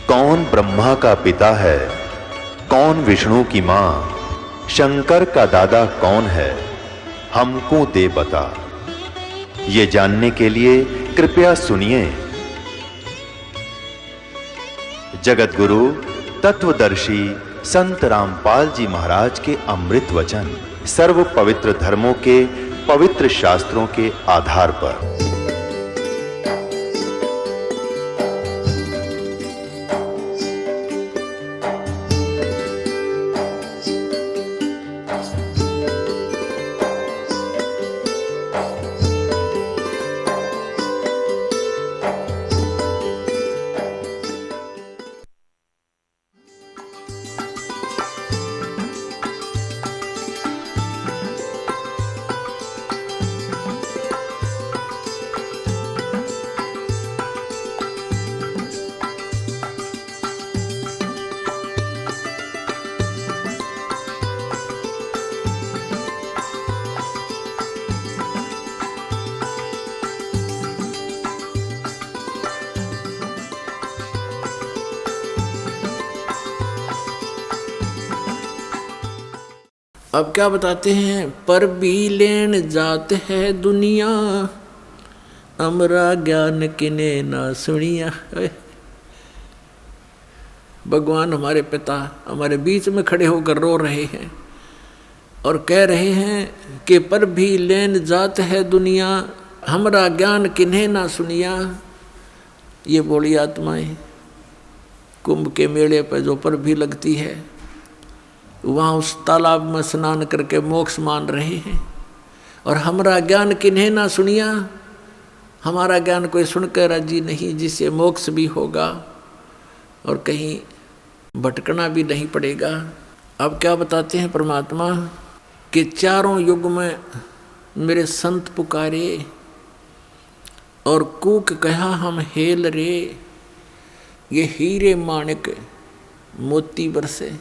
कौन ब्रह्मा का पिता है, कौन विष्णु की मां, शंकर का दादा कौन है, हमको दे बता। ये जानने के लिए कृपया सुनिए। जगत गुरु तत्वदर्शी संत रामपाल जी महाराज के अमृत वचन सर्व पवित्र धर्मों के पवित्र शास्त्रों के आधार पर। अब क्या बताते हैं, पर भी लेन जात है दुनिया, अमरा ज्ञान किने ना सुनिया। भगवान हमारे पिता हमारे बीच में खड़े होकर रो रहे हैं और कह रहे हैं कि पर भी लेन जात है दुनिया, हमरा ज्ञान किन्हें ना सुनिया। ये बोली आत्माएं कुंभ के मेले पर जो पर भी लगती है, वहाँ उस तालाब में स्नान करके मोक्ष मान रहे हैं और हमारा ज्ञान किन्हें ना सुनिया। हमारा ज्ञान कोई सुनकर राजी नहीं, जिससे मोक्ष भी होगा और कहीं भटकना भी नहीं पड़ेगा। अब क्या बताते हैं परमात्मा कि चारों युग में मेरे संत पुकारे और कूक कहा हम हेल रे, ये हीरे माणिक मोती बरसे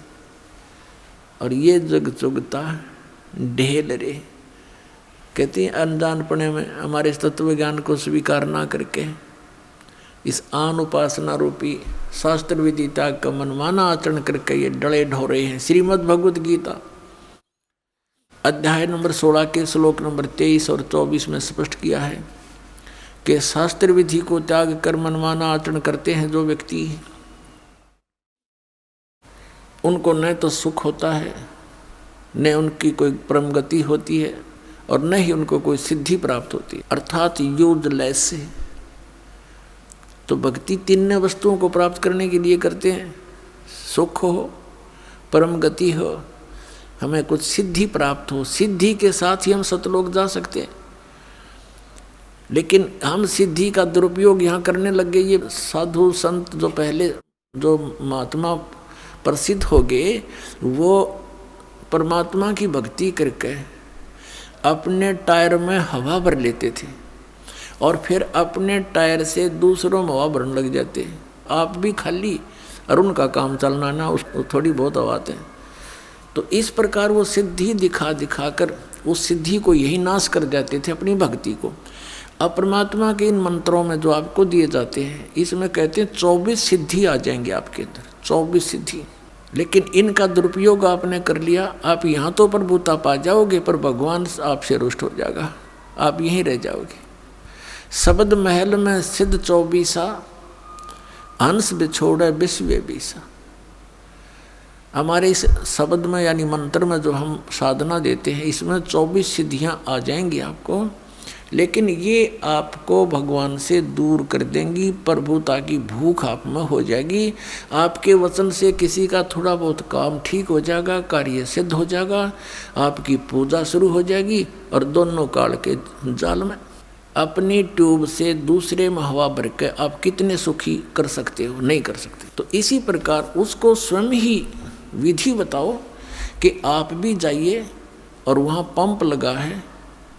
और ये जग चुगता ढेल रे। कहती हैं अनजानपने में हमारे इस तत्व ज्ञान को स्वीकार ना करके इस आन उपासना रूपी शास्त्र विधि त्याग का मनमाना आचरण करके ये डले ढो रहे हैं। श्रीमद् भगवद गीता अध्याय नंबर 16 के श्लोक नंबर 23 और 24 में स्पष्ट किया है कि शास्त्र विधि को त्याग कर मनमाना आचरण करते हैं जो व्यक्ति, उनको न तो सुख होता है, न उनकी कोई परम गति होती है और न ही उनको कोई सिद्धि प्राप्त होती है, अर्थात यूजलेस है। तो भक्ति तीन वस्तुओं को प्राप्त करने के लिए करते हैं, सुख हो, परम गति हो, हमें कुछ सिद्धि प्राप्त हो। सिद्धि के साथ ही हम सतलोक जा सकते हैं, लेकिन हम सिद्धि का दुरुपयोग यहाँ करने लग गए। ये साधु संत जो पहले जो महात्मा प्रसिद्ध हो गए, वो परमात्मा की भक्ति करके अपने टायर में हवा भर लेते थे और फिर अपने टायर से दूसरों में हवा भरने लग जाते। आप भी खाली और उनका काम चलना ना, उसको थोड़ी बहुत हवा आते हैं। तो इस प्रकार वो सिद्धि दिखा दिखा कर उस सिद्धि को यही नाश कर जाते थे, अपनी भक्ति को। अब परमात्मा के इन मंत्रों में जो आपको दिए जाते हैं, इसमें कहते हैं 24 सिद्धि आ जाएंगे आपके अंदर, 24 सिद्धि। लेकिन इनका दुरुपयोग आपने कर लिया, आप यहाँ तो प्रभुता पा जाओगे पर भगवान आपसे रुष्ट हो जाएगा, आप यहीं रह जाओगे। शब्द महल में सिद्ध 24, हंस बिछोड़े विश्व बीसा। हमारे इस शब्द में यानी मंत्र में जो हम साधना देते हैं, इसमें 24 सिद्धियाँ आ जाएंगी आपको, लेकिन ये आपको भगवान से दूर कर देंगी। प्रभुता की भूख आप में हो जाएगी। आपके वचन से किसी का थोड़ा बहुत काम ठीक हो जाएगा, कार्य सिद्ध हो जाएगा, आपकी पूजा शुरू हो जाएगी और दोनों काल के जाल में अपनी ट्यूब से दूसरे में हवा भर के आप कितने सुखी कर सकते हो? नहीं कर सकते। तो इसी प्रकार उसको स्वयं ही विधि बताओ कि आप भी जाइए और वहाँ पंप लगा है,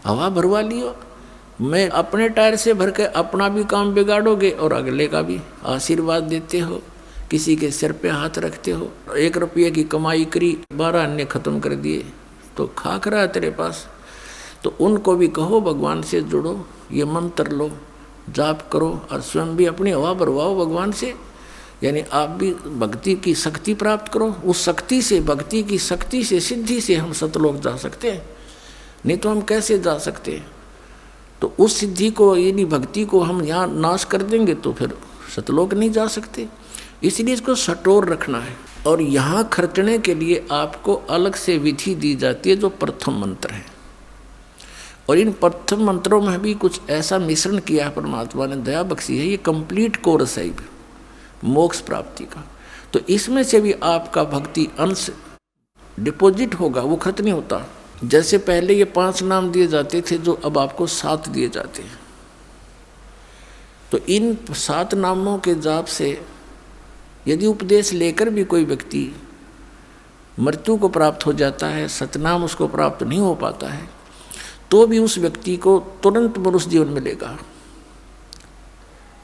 हवा भरवा लियो। मैं अपने टायर से भर के अपना भी काम बिगाड़ोगे और अगले का भी। आशीर्वाद देते हो, किसी के सिर पे हाथ रखते हो। 1 रुपये की कमाई करी, 12 अन्य खत्म कर दिए, तो खाक रहा है तेरे पास। तो उनको भी कहो भगवान से जुड़ो, ये मंत्र लो, जाप करो और स्वयं भी अपनी हवा भरवाओ भगवान से। यानी आप भी भक्ति की शक्ति प्राप्त करो, उस शक्ति से, भक्ति की शक्ति से, सिद्धि से हम सतलोक जा सकते हैं, नहीं तो हम कैसे जा सकते हैं। तो उस सिद्धि को, यानी भक्ति को हम यहाँ नाश कर देंगे तो फिर सतलोक नहीं जा सकते। इसलिए इसको सटोर रखना है। और यहाँ खर्चने के लिए आपको अलग से विधि दी जाती है जो प्रथम मंत्र है। और इन प्रथम मंत्रों में भी कुछ ऐसा मिश्रण किया है, परमात्मा ने दया बख्शी है। ये कंप्लीट कोर्स है मोक्ष प्राप्ति का। तो इसमें से भी आपका भक्ति अंश डिपॉजिट होगा, वो खर्च नहीं होता। जैसे पहले ये 5 नाम दिए जाते थे, जो अब आपको 7 दिए जाते हैं। तो इन 7 नामों के जाप से यदि उपदेश लेकर भी कोई व्यक्ति मृत्यु को प्राप्त हो जाता है, सतनाम उसको प्राप्त नहीं हो पाता है, तो भी उस व्यक्ति को तुरंत मनुष्य जीवन मिलेगा,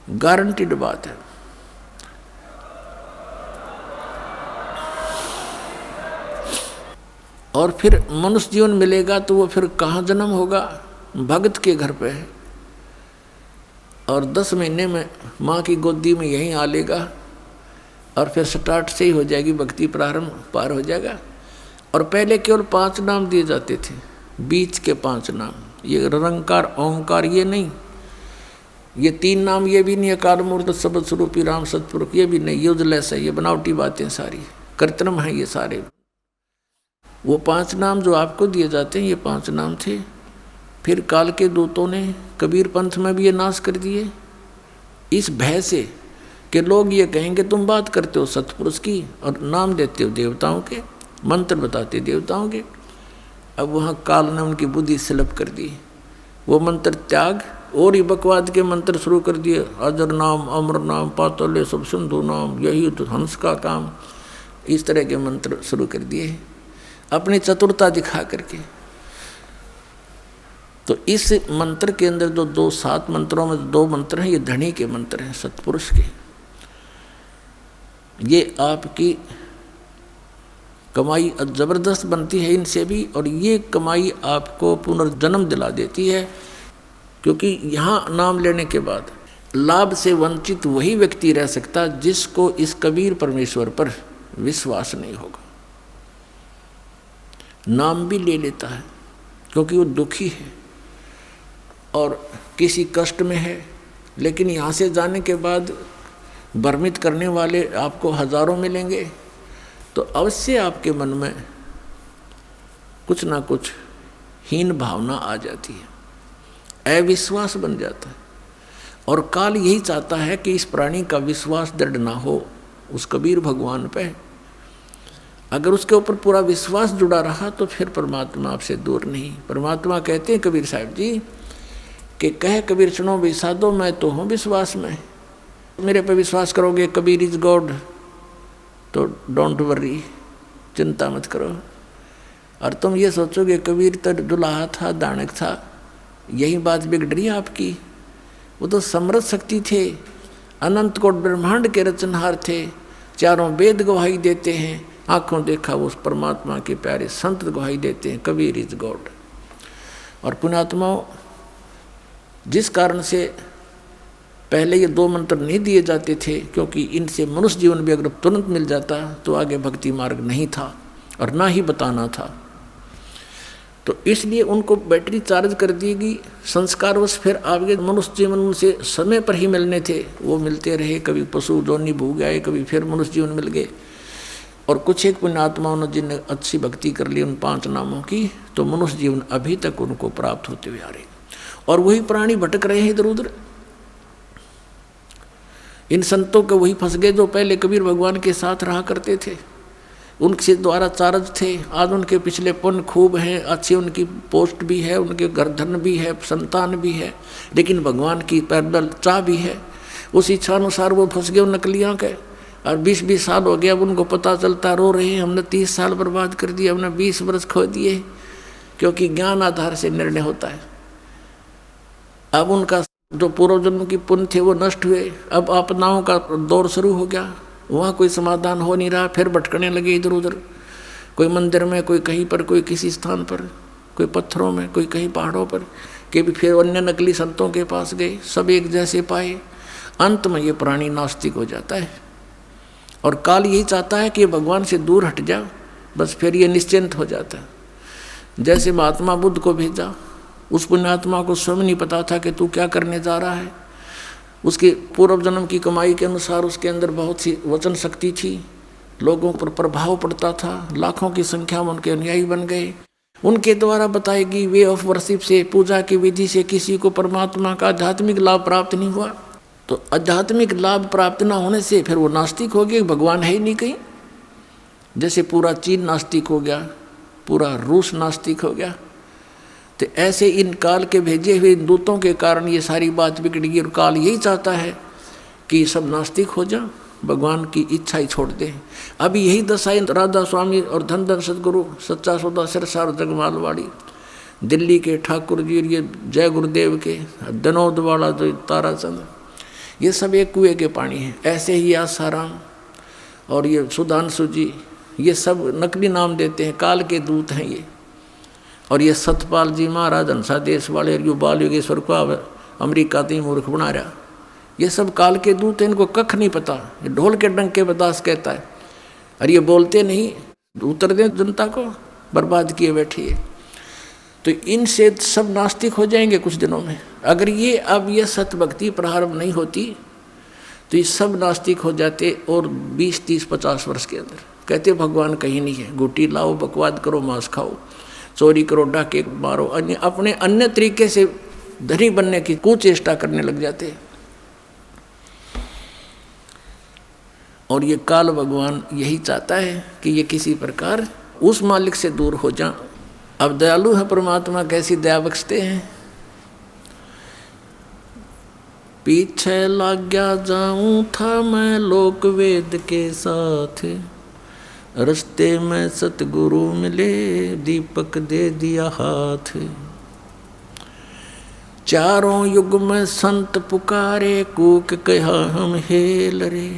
गारंटीड बात है। और फिर मनुष्य जीवन मिलेगा तो वो फिर कहाँ जन्म होगा? भगत के घर पे है, और 10 महीने में माँ की गोदी में यहीं आ लेगा, और फिर स्टार्ट से ही हो जाएगी भक्ति, प्रारंभ पार हो जाएगा। और पहले केवल 5 नाम दिए जाते थे, बीच के 5 नाम, ये निरंकार ओंकार ये नहीं, ये 3 नाम ये भी नहीं, अकाल मूर्त सबद स्वरूपी राम सतपुरुष ये भी नहीं, यूजलेस है, ये बनावटी बातें सारी, कृत्रिम है ये सारे। वो 5 नाम जो आपको दिए जाते हैं, ये 5 नाम थे। फिर काल के दूतों ने कबीर पंथ में भी ये नाश कर दिए, इस भय से कि लोग ये कहेंगे तुम बात करते हो सतपुरुष की और नाम देते हो देवताओं के, मंत्र बताते देवताओं के। अब वहाँ काल ने उनकी बुद्धि स्लप कर दी, वो मंत्र त्याग और ही बकवाद के मंत्र शुरू कर दिए, अजर नाम, अमर नाम, पातल्य सब सिंधु नाम, यही तो हंस का काम, इस तरह के मंत्र शुरू कर दिए अपनी चतुरता दिखा करके। तो इस मंत्र के अंदर जो 7 मंत्रों में 2 मंत्र हैं, ये धनी के मंत्र हैं, सतपुरुष के। ये आपकी कमाई जबरदस्त बनती है इनसे भी, और ये कमाई आपको पुनर्जन्म दिला देती है। क्योंकि यहाँ नाम लेने के बाद लाभ से वंचित वही व्यक्ति रह सकता जिसको इस कबीर परमेश्वर पर विश्वास नहीं होगा। नाम भी ले लेता है क्योंकि वो दुखी है और किसी कष्ट में है, लेकिन यहाँ से जाने के बाद भ्रमित करने वाले आपको हजारों मिलेंगे, तो अवश्य आपके मन में कुछ ना कुछ हीन भावना आ जाती है, अविश्वास बन जाता है। और काल यही चाहता है कि इस प्राणी का विश्वास दृढ़ ना हो उस कबीर भगवान पे। अगर उसके ऊपर पूरा विश्वास जुड़ा रहा तो फिर परमात्मा आपसे दूर नहीं। परमात्मा कहते हैं कबीर साहब जी कि कह कबीर सुनो विसादो, मैं तो हूँ विश्वास में, मेरे पे विश्वास करोगे कबीर इज गॉड, तो डोंट वरी, चिंता मत करो। और तुम ये सोचोगे कबीर तो दुलाहा था, दानक था, यही बात बिगड़ रही है आपकी। वो तो समृद्ध शक्ति थे, अनंत कोट ब्रह्मांड के रचनहार थे, चारों वेद गवाही देते हैं, आंखों देखा वो उस परमात्मा के प्यारे संत गवाही देते हैं, कबीर इज गॉड। और पुण्यात्माओं, जिस कारण से पहले ये 2 मंत्र नहीं दिए जाते थे, क्योंकि इनसे मनुष्य जीवन भी अगर तुरंत मिल जाता तो आगे भक्ति मार्ग नहीं था और ना ही बताना था। तो इसलिए उनको बैटरी चार्ज कर दी गई, संस्कारवश फिर आगे मनुष्य जीवन उनसे समय पर ही मिलने थे, वो मिलते रहे। कभी पशु जोनी भूग आए, कभी फिर मनुष्य जीवन मिल गए। और कुछ एक पुण्यात्माओं ने जिनने अच्छी भक्ति कर ली उन 5 नामों की, तो मनुष्य जीवन अभी तक उनको प्राप्त होते हुए आ रहे। और वही प्राणी भटक रहे हैं इधर उधर। इन संतों के वही फंस गए जो पहले कबीर भगवान के साथ रहा करते थे, उनके द्वारा चार्ज थे। आज उनके पिछले पुण्य खूब हैं, अच्छी उनकी पोस्ट भी है, उनके गर्दन भी है, संतान भी है, लेकिन भगवान की पैदल चाह भी है। उस इच्छा अनुसार वो फंस गए उन नकलियाँ के। और 20-20 साल हो गया, अब उनको पता चलता रो रहे हैं हमने 30 साल बर्बाद कर दिए, हमने 20 वर्ष खो दिए, क्योंकि ज्ञान आधार से निर्णय होता है। अब उनका जो पूर्व जन्म की पुण्य थे वो नष्ट हुए, अब आपदाओं का दौर शुरू हो गया, वहाँ कोई समाधान हो नहीं रहा, फिर भटकने लगे इधर उधर, कोई मंदिर में, कोई कहीं पर, कोई किसी स्थान पर, कोई पत्थरों में, कोई कहीं पहाड़ों पर, कि भी फिर अन्य नकली संतों के पास गए, सब एक जैसे पाए। अंत में ये प्राणी नास्तिक हो जाता है, और काल यही चाहता है कि भगवान से दूर हट जा, बस फिर ये निश्चिंत हो जाता है। जैसे महात्मा बुद्ध को भेजा, उस पुण्यात्मा को स्वयं नहीं पता था कि तू क्या करने जा रहा है। उसके पूर्व जन्म की कमाई के अनुसार उसके अंदर बहुत सी वचन शक्ति थी, लोगों पर प्रभाव पड़ता था, लाखों की संख्या में उनके अनुयायी बन गए। उनके द्वारा बताई गई वे ऑफ वर्शिप से, पूजा की विधि से किसी को परमात्मा का आध्यात्मिक लाभ प्राप्त नहीं हुआ। तो आध्यात्मिक लाभ प्राप्त न होने से फिर वो नास्तिक हो गए, भगवान है ही नहीं कहीं। जैसे पूरा चीन नास्तिक हो गया, पूरा रूस नास्तिक हो गया। तो ऐसे इन काल के भेजे हुए दूतों के कारण ये सारी बात बिगड़ गई। और काल यही चाहता है कि सब नास्तिक हो जा, भगवान की इच्छा ही छोड़ दे। अभी यही दशा राधा स्वामी और धन धन सदगुरु सच्चा सौदा सिरसार जगमालवाड़ी, दिल्ली के ठाकुर जी, ये जय गुरुदेव के दनौद वाला जो ताराचंद, ये सब एक कुएं के पानी है। ऐसे ही आसाराम और ये सुधांशु जी, ये सब नकली नाम देते हैं, काल के दूत हैं ये। और ये सतपाल जी महाराज हंसा देश वाले, और यो बाल योगेश्वर को अमेरिका तीन मूर्ख बना रहा, ये सब काल के दूत हैं, इनको कख नहीं पता। ये ढोल के डंक के बदास कहता है, और ये बोलते नहीं, उतर दें जनता को, बर्बाद किए बैठी है। तो इनसे सब नास्तिक हो जाएंगे कुछ दिनों में। अगर ये अब ये सत भक्ति प्रारंभ नहीं होती तो ये सब नास्तिक हो जाते, और 20, 30, 50 वर्ष के अंदर। कहते भगवान कहीं नहीं है, गुटी लाओ, बकवाद करो, मांस खाओ, चोरी करो, डाके मारो, अपने अन्य तरीके से धनी बनने की कुचेष्टा करने लग जाते हैं। और ये काल भगवान यही चाहता है कि ये किसी प्रकार उस मालिक से दूर हो जाए। अब दयालु है परमात्मा, कैसी दया बख्शते हैं। पीछे लग गया जाऊं था मैं लोक वेद के साथ, रस्ते में सतगुरु मिले, दीपक दे दिया हाथ। चारों युग में संत पुकारे, कूक कहा हम हेल रे,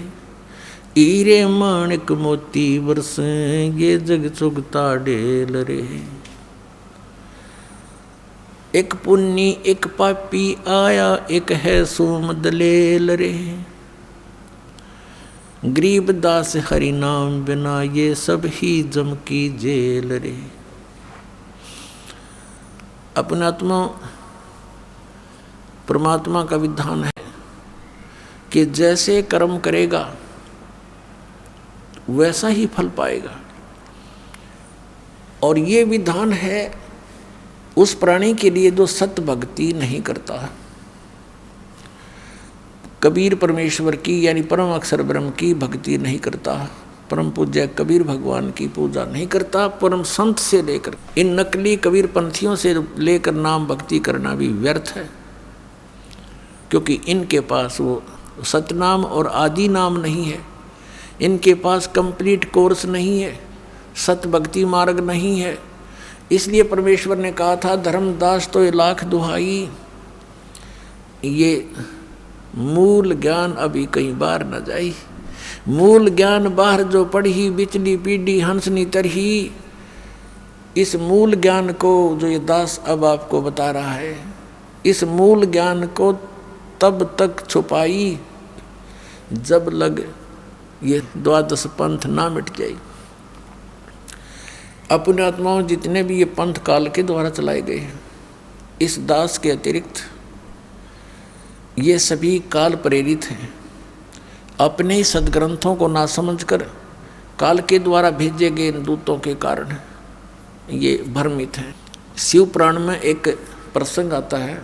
हीरे माणिक मोती बरसे, ये जग चुगता ढेल रे। एक पुन्नी एक पापी आया, एक है सोम दलेल रे, गरीब दास हरि नाम बिना, ये सब ही जम की जेल रे। अपने आत्मा परमात्मा का विधान है कि जैसे कर्म करेगा वैसा ही फल पाएगा। और ये विधान है उस प्राणी के लिए जो सत भक्ति नहीं करता। कबीर परमेश्वर की यानी परम अक्षर ब्रह्म की भक्ति नहीं करता, परम पूज्य कबीर भगवान की पूजा नहीं करता, परम संत से लेकर इन नकली कबीर पंथियों से लेकर नाम भक्ति करना भी व्यर्थ है। क्योंकि इनके पास वो सतनाम और आदि नाम नहीं है, इनके पास कंप्लीट कोर्स नहीं है, सत भक्ति मार्ग नहीं है। इसलिए परमेश्वर ने कहा था, धर्मदास तो 1,00,000 दुहाई, ये मूल ज्ञान अभी कई बार न जाई। मूल ज्ञान बाहर जो पढ़ी, बिचली पीढ़ी हंसनी तरही। इस मूल ज्ञान को जो ये दास अब आपको बता रहा है, इस मूल ज्ञान को तब तक छुपाई जब लग ये 12 पंथ ना मिट जाए। अपने आत्माओं जितने भी ये पंथ काल के द्वारा चलाए गए हैं, इस दास के अतिरिक्त ये सभी काल प्रेरित हैं। अपने ही सदग्रंथों को ना समझकर काल के द्वारा भेजे गए दूतों के कारण ये भ्रमित हैं। शिव पुराण में एक प्रसंग आता है,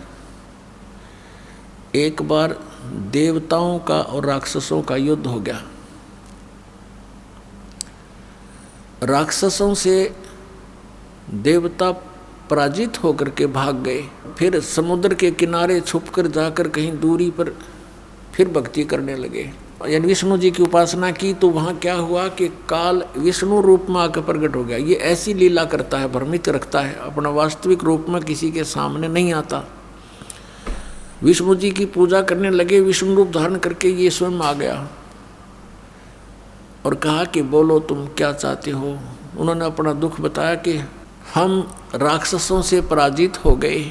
एक बार देवताओं का और राक्षसों का युद्ध हो गया। राक्षसों से देवता पराजित होकर के भाग गए। फिर समुद्र के किनारे छुपकर जाकर कहीं दूरी पर फिर भक्ति करने लगे, यानी विष्णु जी की उपासना की। तो वहाँ क्या हुआ कि काल विष्णु रूप में आकर प्रकट हो गया। ये ऐसी लीला करता है, भ्रमित रखता है, अपना वास्तविक रूप में किसी के सामने नहीं आता। विष्णु जी की पूजा करने लगे, विष्णु रूप धारण करके ये स्वयं आ गया और कहा कि बोलो तुम क्या चाहते हो। उन्होंने अपना दुख बताया कि हम राक्षसों से पराजित हो गए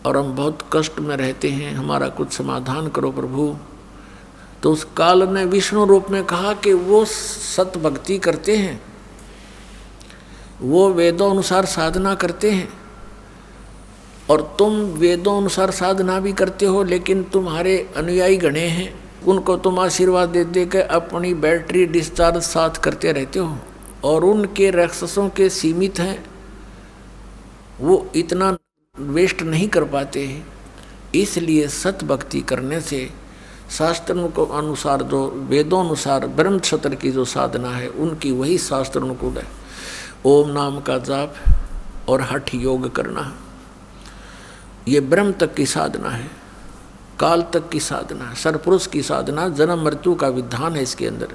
और हम बहुत कष्ट में रहते हैं, हमारा कुछ समाधान करो प्रभु। तो उस काल ने विष्णु रूप में कहा कि वो सत भक्ति करते हैं, वो वेदों अनुसार साधना करते हैं, और तुम वेदों अनुसार साधना भी करते हो, लेकिन तुम्हारे अनुयायी गणे हैं, उनको तुम आशीर्वाद दे दे के अपनी बैटरी डिस्चार्ज साथ करते रहते हो, और उनके राक्षसों के सीमित हैं, वो इतना वेस्ट नहीं कर पाते हैं। इसलिए सत भक्ति करने से शास्त्रों को अनुसार, जो वेदों अनुसार ब्रह्म क्षत्र की जो साधना है, उनकी वही शास्त्र अनुकूल है। ओम नाम का जाप और हठ योग करना, ये ब्रह्म तक की साधना है, काल तक की साधना है, सरपुरुष की साधना, जन्म मृत्यु का विधान है इसके अंदर।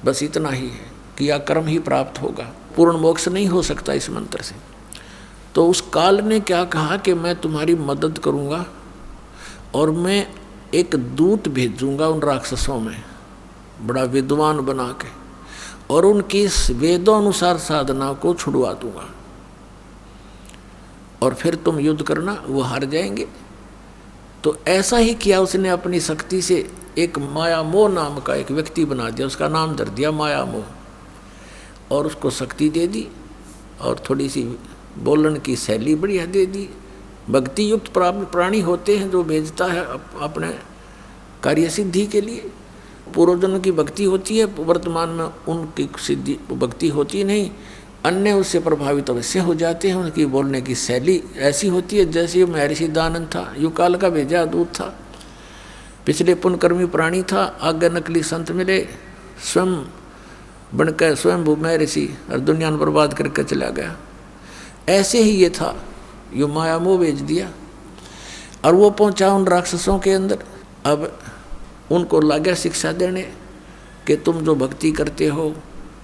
बस इतना ही है कि यह कर्म ही प्राप्त होगा, पूर्ण मोक्ष नहीं हो सकता इस मंत्र से। तो उस काल ने क्या कहा कि मैं तुम्हारी मदद करूंगा और मैं एक दूत भेजूंगा उन राक्षसों में, बड़ा विद्वान बना के, और उनकी वेदों अनुसार साधना को छुड़वा दूंगा, और फिर तुम युद्ध करना, वो हार जाएंगे। तो ऐसा ही किया उसने अपनी शक्ति से। एक माया मोह नाम का एक व्यक्ति बना दिया, उसका नाम धर दिया माया मोह, और उसको शक्ति दे दी, और थोड़ी सी बोलने की शैली बढ़िया दे दी। भक्ति युक्त प्राणी होते हैं जो भेजता है अपने कार्य सिद्धि के लिए। पूर्वजन्म की भक्ति होती है, वर्तमान में उनकी सिद्धि भक्ति होती नहीं, अन्य उससे प्रभावित अवश्य हो जाते हैं। उनकी बोलने की शैली ऐसी होती है जैसे महर्षि दयानंद था, युगकाल का भेजा दूत था, पिछले पुण्यकर्मी प्राणी था, आगे नकली संत मिले, स्वयं बनकर स्वयं महर्षि और दुनिया में बर्बाद करके चला गया। ऐसे ही ये था, यो माया मोह भेज दिया, और वो पहुंचा उन राक्षसों के अंदर। अब उनको लगा शिक्षा देने कि तुम जो भक्ति करते हो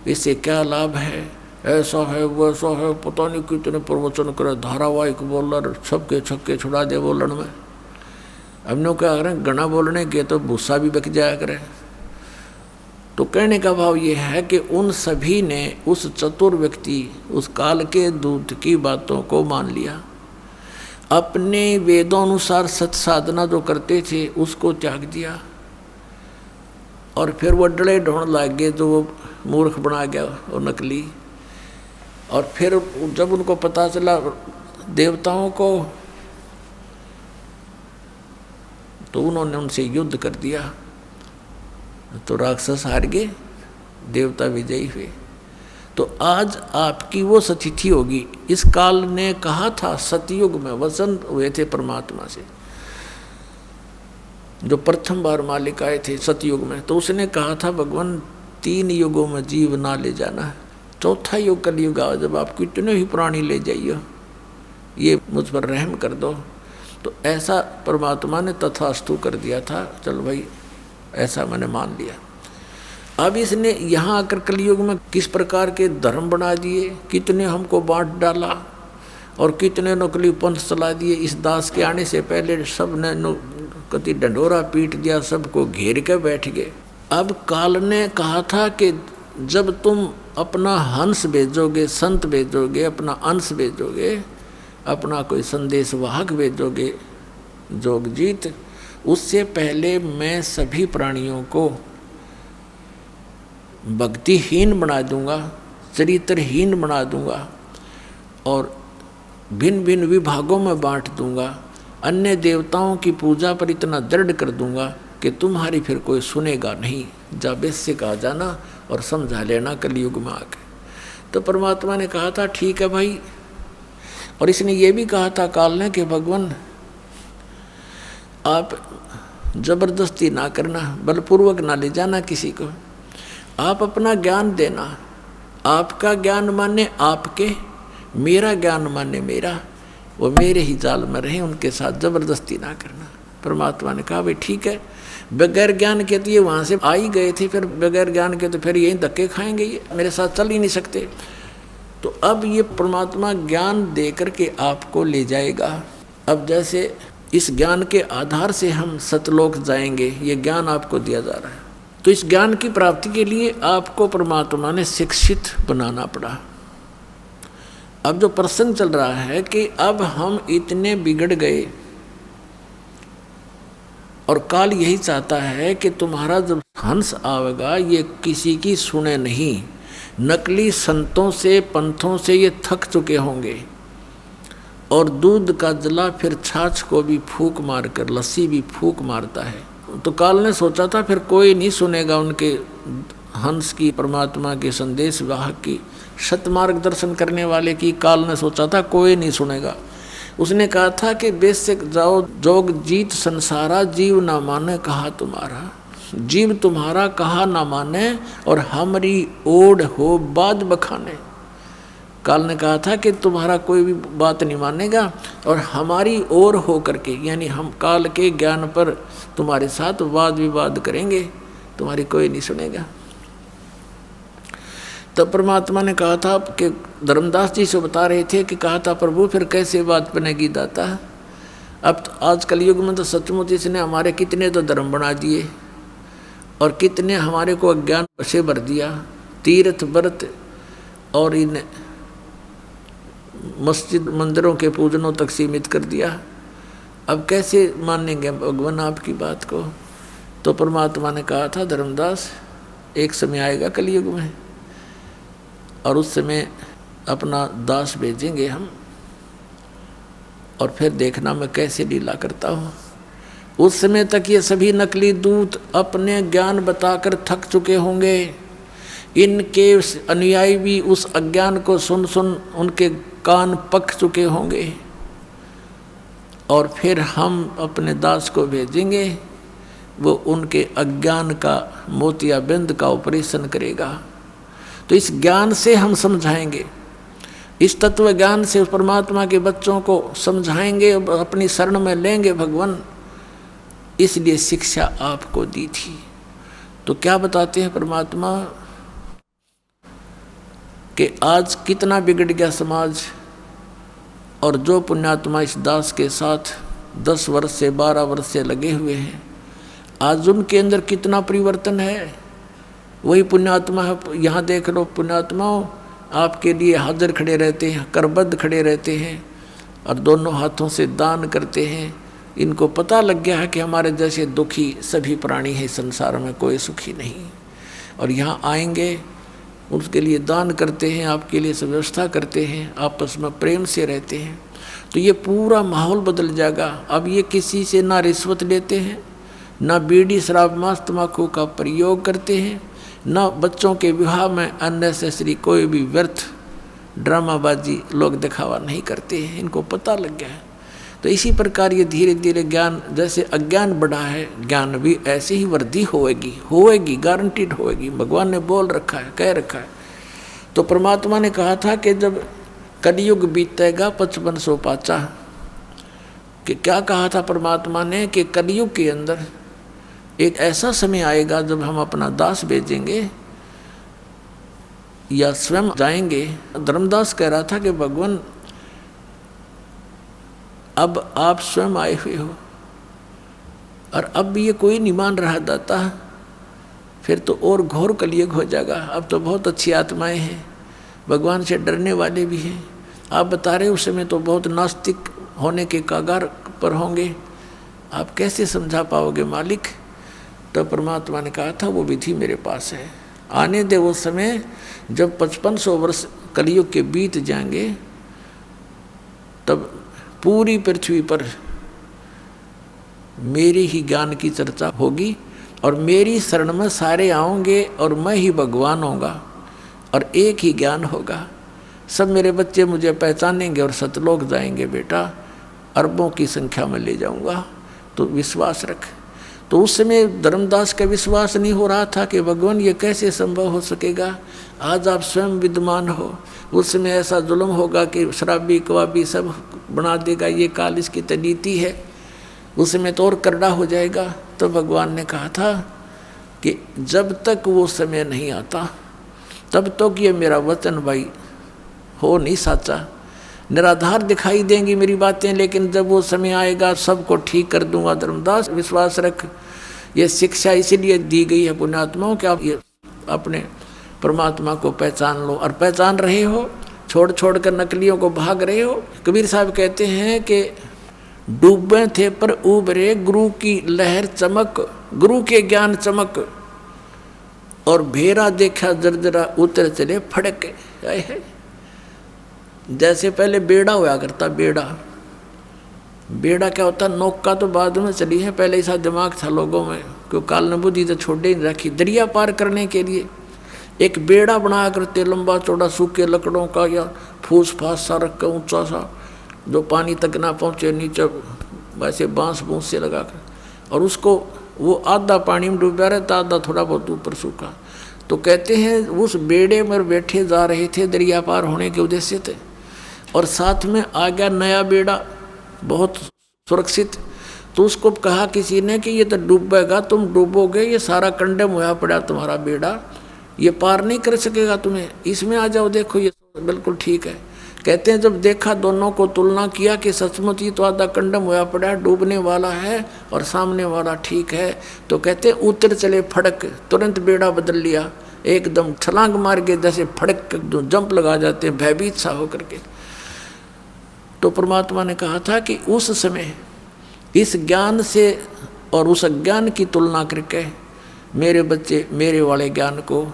इससे क्या लाभ है, ऐसा है वैसा है, पता नहीं कितने प्रवचन करे, धारावाहिक बोलर, सबके छक्के छुड़ा दे बोलन में। अब नो क्या करें, गणा बोलने के तो भूसा भी बक जाया करे। तो कहने का भाव ये है कि उन सभी ने उस चतुर व्यक्ति, उस काल के दूत की बातों को मान लिया, अपने वेदों अनुसार सत साधना जो करते थे उसको त्याग दिया, और फिर वो डले ढोंड लग गए जो वो मूर्ख बना गया वो नकली। और फिर जब उनको पता चला देवताओं को, तो उन्होंने उनसे युद्ध कर दिया, तो राक्षस हार गए, देवता विजयी हुए। तो आज आपकी वो सतिथि होगी। इस काल ने कहा था, सतयुग में वचन हुए थे परमात्मा से, जो प्रथम बार मालिक आए थे सतयुग में, तो उसने कहा था भगवान 3 युगों में जीव ना ले जाना है, चौथा युग कलयुग आओ जब आप कितने ही प्राणी ले जाइए, ये मुझ पर रहम कर दो। तो ऐसा परमात्मा ने तथास्तु कर दिया था, चल भाई ऐसा मैंने मान लिया। अब इसने यहाँ आकर कलयुग में किस प्रकार के धर्म बना दिए, कितने हमको बांट डाला, और कितने नकली पंथ चला दिए। इस दास के आने से पहले सब ने कति डंडोरा पीट दिया, सबको घेर के बैठ गए। अब काल ने कहा था कि जब तुम अपना हंस भेजोगे, संत भेजोगे, अपना अंश भेजोगे, अपना कोई संदेश वाहक भेजोगे जोगजीत, उससे पहले मैं सभी प्राणियों को भक्तिहीन बना दूंगा, चरित्रहीन बना दूंगा, और भिन्न भिन्न विभागों में बांट दूंगा। अन्य देवताओं की पूजा पर इतना दृढ़ कर दूंगा कि तुम्हारी फिर कोई सुनेगा नहीं। जाबेस से कहा जाना और समझा लेना कलयुग में आके। तो परमात्मा ने कहा था ठीक है भाई, और इसने ये भी कहा था काल ने कि भगवान आप जबरदस्ती ना करना, बलपूर्वक ना ले जाना किसी को, आप अपना ज्ञान देना, आपका ज्ञान माने आपके, मेरा ज्ञान माने मेरा, वो मेरे ही जाल में रहे, उनके साथ जबरदस्ती ना करना। परमात्मा ने कहा भाई ठीक है, बगैर ज्ञान के तो ये वहाँ से आ ही गए थे, फिर बगैर ज्ञान के तो फिर यही धक्के खाएंगे, ये मेरे साथ चल ही नहीं सकते। तो अब ये परमात्मा ज्ञान दे करके आपको ले जाएगा। अब जैसे इस ज्ञान के आधार से हम सतलोक जाएंगे, ये ज्ञान आपको दिया जा रहा है। तो इस ज्ञान की प्राप्ति के लिए आपको परमात्मा ने शिक्षित बनाना पड़ा। अब जो प्रसंग चल रहा है कि अब हम इतने बिगड़ गए और काल यही चाहता है कि तुम्हारा जब हंस आवेगा ये किसी की सुने नहीं। नकली संतों से पंथों से ये थक चुके होंगे, और दूध का जला फिर छाछ को भी फूंक मारकर, लस्सी भी फूंक मारता है। तो काल ने सोचा था फिर कोई नहीं सुनेगा उनके हंस की, परमात्मा के संदेश वाहक की, सत मार्गदर्शन करने वाले की। काल ने सोचा था कोई नहीं सुनेगा। उसने कहा था कि बेशक जाओ जोग जीत संसारा, जीव ना माने कहा तुम्हारा। जीव तुम्हारा कहा ना माने और हमारी ओढ़ हो बाद बखाने। काल ने कहा था कि तुम्हारा कोई भी बात नहीं मानेगा और हमारी ओर हो करके, यानी हम काल के ज्ञान पर तुम्हारे साथ वाद विवाद करेंगे, तुम्हारी कोई नहीं सुनेगा। तब परमात्मा ने कहा था कि धर्मदास जी से बता रहे थे कि कहा था प्रभु फिर कैसे बात बनेगी दाता। अब तो आज कलयुग में तो सचमुच इसने हमारे कितने तो धर्म बना दिए और कितने हमारे को अज्ञान से भर दिया। तीर्थ व्रत और इन मस्जिद मंदिरों के पूजनों तक सीमित कर दिया। अब कैसे मानेंगे भगवान आपकी बात को। तो परमात्मा ने कहा था धर्मदास एक समय आएगा कलयुग में और उस समय अपना दास भेजेंगे हम, और फिर देखना मैं कैसे लीला करता हूँ। उस समय तक ये सभी नकली दूत अपने ज्ञान बताकर थक चुके होंगे। इनके अनुयायी भी उस अज्ञान को सुन सुन उनके कान पक चुके होंगे, और फिर हम अपने दास को भेजेंगे, वो उनके अज्ञान का मोतियाबिंद का ऑपरेशन करेगा। तो इस ज्ञान से हम समझाएंगे, इस तत्व ज्ञान से परमात्मा के बच्चों को समझाएंगे, अपनी शरण में लेंगे भगवान। इसलिए शिक्षा आपको दी थी। तो क्या बताते हैं परमात्मा कि आज कितना बिगड़ गया समाज, और जो पुण्यात्मा इस दास के साथ 10 वर्ष से 12 वर्ष से लगे हुए हैं, आज उनके अंदर कितना परिवर्तन है। वही पुण्यात्मा है, यहाँ देख लो पुण्यात्माओं आपके लिए हाजिर खड़े रहते हैं, करबद्ध खड़े रहते हैं और दोनों हाथों से दान करते हैं। इनको पता लग गया है कि हमारे जैसे दुखी सभी प्राणी हैं संसार में, कोई सुखी नहीं। और यहाँ आएंगे, उसके लिए दान करते हैं, आपके लिए व्यवस्था करते हैं, आपस में प्रेम से रहते हैं, तो ये पूरा माहौल बदल जाएगा। अब ये किसी से ना रिश्वत लेते हैं, ना बीड़ी शराब मांस तम्बाकू का प्रयोग करते हैं, ना बच्चों के विवाह में अननेसेसरी कोई भी व्यर्थ ड्रामाबाजी लोग दिखावा नहीं करते हैं। इनको पता लग गया है। तो इसी प्रकार ये धीरे धीरे ज्ञान, जैसे अज्ञान बढ़ा है, ज्ञान भी ऐसे ही वृद्धि होएगी, गारंटीड होएगी। भगवान ने बोल रखा है, कह रखा है। तो परमात्मा ने कहा था कि जब कलयुग बीतेगा 5500 पाचा, कि क्या कहा था परमात्मा ने कि कलयुग के अंदर एक ऐसा समय आएगा जब हम अपना दास भेजेंगे या स्वयं जाएंगे। धर्मदास कह रहा था कि भगवान अब आप स्वयं आए हुए हो और अब भी ये कोई नहीं मान रहा दाता, फिर तो और घोर कलयुग हो जाएगा। अब तो बहुत अच्छी आत्माएं हैं, भगवान से डरने वाले भी हैं। आप बता रहे उस समय तो बहुत नास्तिक होने के कागार पर होंगे, आप कैसे समझा पाओगे मालिक। तो परमात्मा ने कहा था वो विधि मेरे पास है, आने दे वो समय जब 5500 वर्ष कलयुग के बीत जाएंगे, तब पूरी पृथ्वी पर मेरे ही ज्ञान की चर्चा होगी और मेरी शरण में सारे आओगे और मैं ही भगवान होगा और एक ही ज्ञान होगा। सब मेरे बच्चे मुझे पहचानेंगे और सतलोक जाएंगे बेटा, अरबों की संख्या में ले जाऊंगा, तो विश्वास रख। तो उस समय धर्मदास का विश्वास नहीं हो रहा था कि भगवान ये कैसे संभव हो सकेगा। आज आप स्वयं विद्यमान हो, उस समय ऐसा जुल्म होगा कि शराबी कवाबी सब बना देगा, ये काल इसकी तनीति है, उस समय तो और करड़ा हो जाएगा। तो भगवान ने कहा था कि जब तक वो समय नहीं आता तब तक ये मेरा वचन भाई हो नहीं साचा। निराधार दिखाई देंगी मेरी बातें, लेकिन जब वो समय आएगा सबको ठीक कर दूंगा। धर्मदास विश्वास रख। ये शिक्षा इसीलिए दी गई है पुण्यात्माओं कि आप ये अपने परमात्मा को पहचान लो, और पहचान रहे हो, छोड़ छोड़ कर नकलियों को भाग रहे हो। कबीर साहब कहते हैं कि डूबे थे पर उभरे गुरु की लहर चमक, गुरु के ज्ञान चमक, और भेरा देखा जर्जरा उतर चले फड़क। जैसे पहले बेड़ा हुआ करता, बेड़ा क्या होता, नौका तो बाद में चली है, पहले ऐसा दिमाग था लोगों में, क्योंकि काल ने बुद्धि तो छोड़ ही नहीं रखी। दरिया पार करने के लिए एक बेड़ा बनाया करते, लंबा चौड़ा, सूखे लकड़ों का या फूस फास सा रख कर ऊंचा सा, जो पानी तक ना पहुँचे, नीचे वैसे बांस बूंस से लगा कर, और उसको वो आधा पानी में डूबा रहता, आधा थोड़ा बहुत ऊपर सूखा। तो कहते हैं उस बेड़े में बैठे जा रहे थे दरिया पार होने के उद्देश्य थे, और साथ में आ गया नया बेड़ा बहुत सुरक्षित। तो उसको कहा किसी ने कि ये तो डूबेगा, तुम डूबोगे, ये सारा कंडम हुआ पड़ा तुम्हारा बेड़ा, ये पार नहीं कर सकेगा तुम्हें, इसमें आ जाओ, देखो ये बिल्कुल ठीक है। कहते हैं जब देखा, दोनों को तुलना किया कि सचमुच ये तो आधा कंडम हुआ पड़ा, डूबने वाला है और सामने वाला ठीक है, तो कहते हैं उतर चले फड़क, तुरंत बेड़ा बदल लिया, एकदम छलांग मार के जैसे फड़क जो जंप लगा जाते हैं भयभीत सा होकर के। तो परमात्मा ने कहा था कि उस समय इस ज्ञान से और उस अज्ञान की तुलना करके मेरे बच्चे मेरे वाले ज्ञान को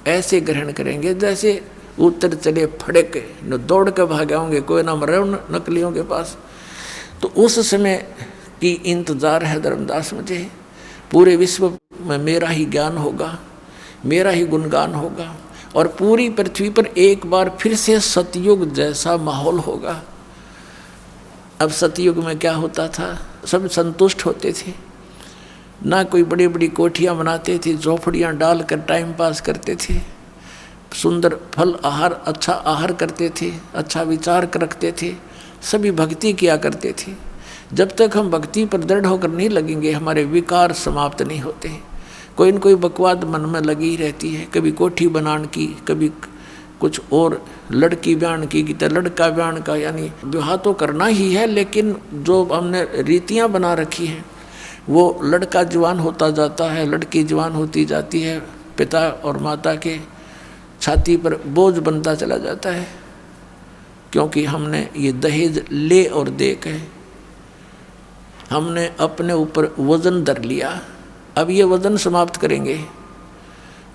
ऐसे ग्रहण करेंगे जैसे उतर चले फड़क, न दौड़ के भागे होंगे, कोई ना मरे नकलियों के पास। तो उस समय की इंतजार है धर्मदास मुझे, पूरे विश्व में मेरा ही ज्ञान होगा, मेरा ही गुणगान होगा, और पूरी पृथ्वी पर एक बार फिर से सतयुग जैसा माहौल होगा। अब सतयुग में क्या होता था, सब संतुष्ट होते थे, ना कोई बड़ी बड़ी कोठियाँ बनाते थे, झोपड़ियाँ डालकर टाइम पास करते थे, सुंदर फल आहार, अच्छा आहार करते थे, अच्छा विचार रखते थे, सभी भक्ति किया करते थे। जब तक हम भक्ति पर दृढ़ होकर नहीं लगेंगे, हमारे विकार समाप्त नहीं होते। कोई न कोई बकवाद मन में लगी रहती है, कभी कोठी बनाने की, कभी कुछ और लड़की ब्यान की, तो लड़का ब्यान का, यानी विवाह तो करना ही है, लेकिन जो हमने रीतियाँ बना रखी हैं वो लड़का जवान होता जाता है, लड़की जवान होती जाती है, पिता और माता के छाती पर बोझ बनता चला जाता है, क्योंकि हमने ये दहेज ले और दे के हमने अपने ऊपर वजन धर लिया। अब ये वजन समाप्त करेंगे,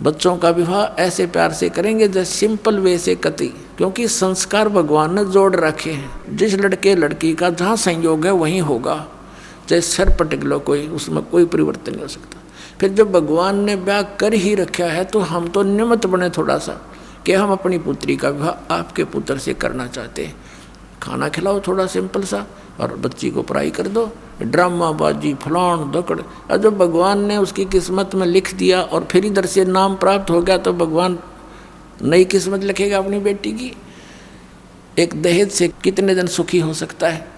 बच्चों का विवाह ऐसे प्यार से करेंगे जैसे सिंपल वे से कति, क्योंकि संस्कार भगवान ने जोड़ रखे हैं। जिस लड़के लड़की का जहाँ संयोग है वहीं होगा, चाहे सर पटक लो कोई, उसमें कोई परिवर्तन नहीं हो सकता। फिर जब भगवान ने ब्याह कर ही रखा है तो हम तो निमित्त बने थोड़ा सा, कि हम अपनी पुत्री का विवाह आपके पुत्र से करना चाहते हैं। खाना खिलाओ थोड़ा सिंपल सा, और बच्ची को पढ़ाई कर दो, ड्रामाबाजी फलान दकड़। और जब भगवान ने उसकी किस्मत में लिख दिया और फिर इधर से नाम प्राप्त हो गया, तो भगवान नई किस्मत लिखेगा अपनी बेटी की। एक दहेज से कितने दिन सुखी हो सकता है,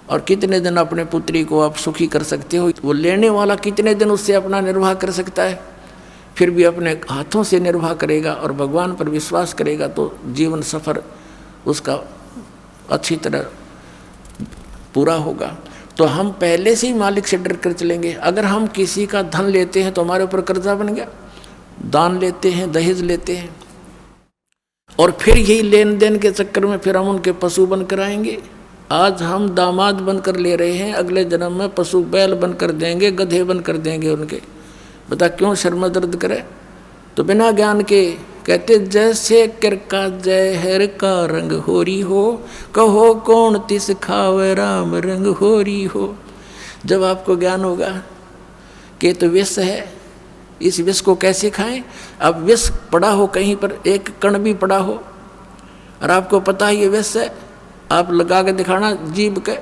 और कितने दिन अपने पुत्री को आप सुखी कर सकते हो, वो लेने वाला कितने दिन उससे अपना निर्वाह कर सकता है। फिर भी अपने हाथों से निर्वाह करेगा और भगवान पर विश्वास करेगा तो जीवन सफ़र उसका अच्छी तरह पूरा होगा। तो हम पहले से ही मालिक से डर कर चलेंगे। अगर हम किसी का धन लेते हैं तो हमारे ऊपर कर्जा बन गया, दान लेते हैं, दहेज लेते हैं, और फिर यही लेन देन के चक्कर में फिर हम उनके पशु बनकर आएंगे। आज हम दामाद बनकर ले रहे हैं, अगले जन्म में पशु बैल बनकर देंगे, गधे बनकर देंगे उनके। बता क्यों शर्म दर्द करे। तो बिना ज्ञान के कहते जैसे किरका जहर का रंग होरी हो, कहो कौन तिस खावे राम रंग होरी हो। जब आपको ज्ञान होगा कि तो विष है, इस विष को कैसे खाएं। अब विष पड़ा हो कहीं पर, एक कण भी पड़ा हो और आपको पता है ये विष है, आप लगा के दिखाना, जीभ के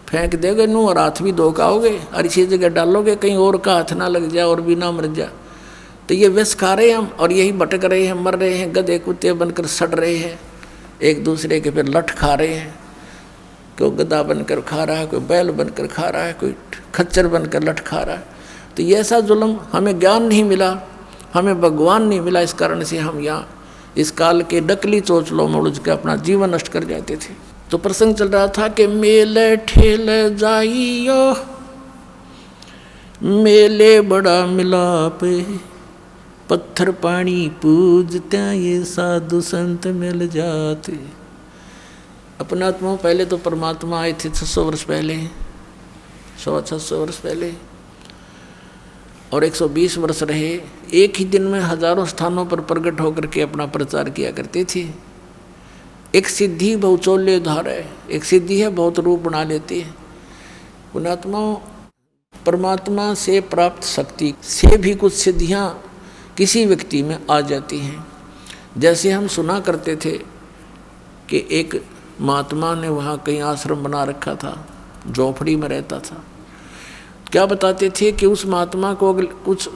फेंक देगे नू और हाथ भी धो खाओगे, और इसी जगह डालोगे कहीं और का हाथ ना लग जाए और भी ना मर जाए। तो ये विष खा रहे हैं हम, और यही भटक रहे हैं, मर रहे हैं, गधे कुत्ते बनकर सड़ रहे हैं, एक दूसरे के फिर लठ खा रहे हैं। कोई गधा बनकर खा रहा है, कोई बैल बनकर खा रहा है, कोई खच्चर बनकर लठ खा रहा है। तो ये ऐसा जुल्म, हमें ज्ञान नहीं मिला, हमें भगवान नहीं मिला, इस कारण से हम यहाँ इस काल के डकली चोचलों में उलझ के अपना जीवन नष्ट कर जाते थे। तो प्रसंग चल रहा था कि मेले ठेले जाइयो, मेले बड़ा मिलाप, पत्थर पानी पूजते ये साधु संत मिल जाते। अपने आत्मा पहले तो परमात्मा आए थे 600 वर्ष पहले, 650 वर्ष पहले, और 120 वर्ष रहे। एक ही दिन में हजारों स्थानों पर प्रकट होकर के अपना प्रचार किया करते थे। एक सिद्धि बहुचोल्य धार है, एक सिद्धि है बहुत रूप बना लेती है। पुणात्मा परमात्मा से प्राप्त शक्ति से भी कुछ सिद्धियां किसी व्यक्ति में आ जाती हैं। जैसे हम सुना करते थे कि एक महात्मा ने वहाँ कहीं आश्रम बना रखा था, झोपड़ी में रहता था। क्या बताते थे कि उस महात्मा को कुछ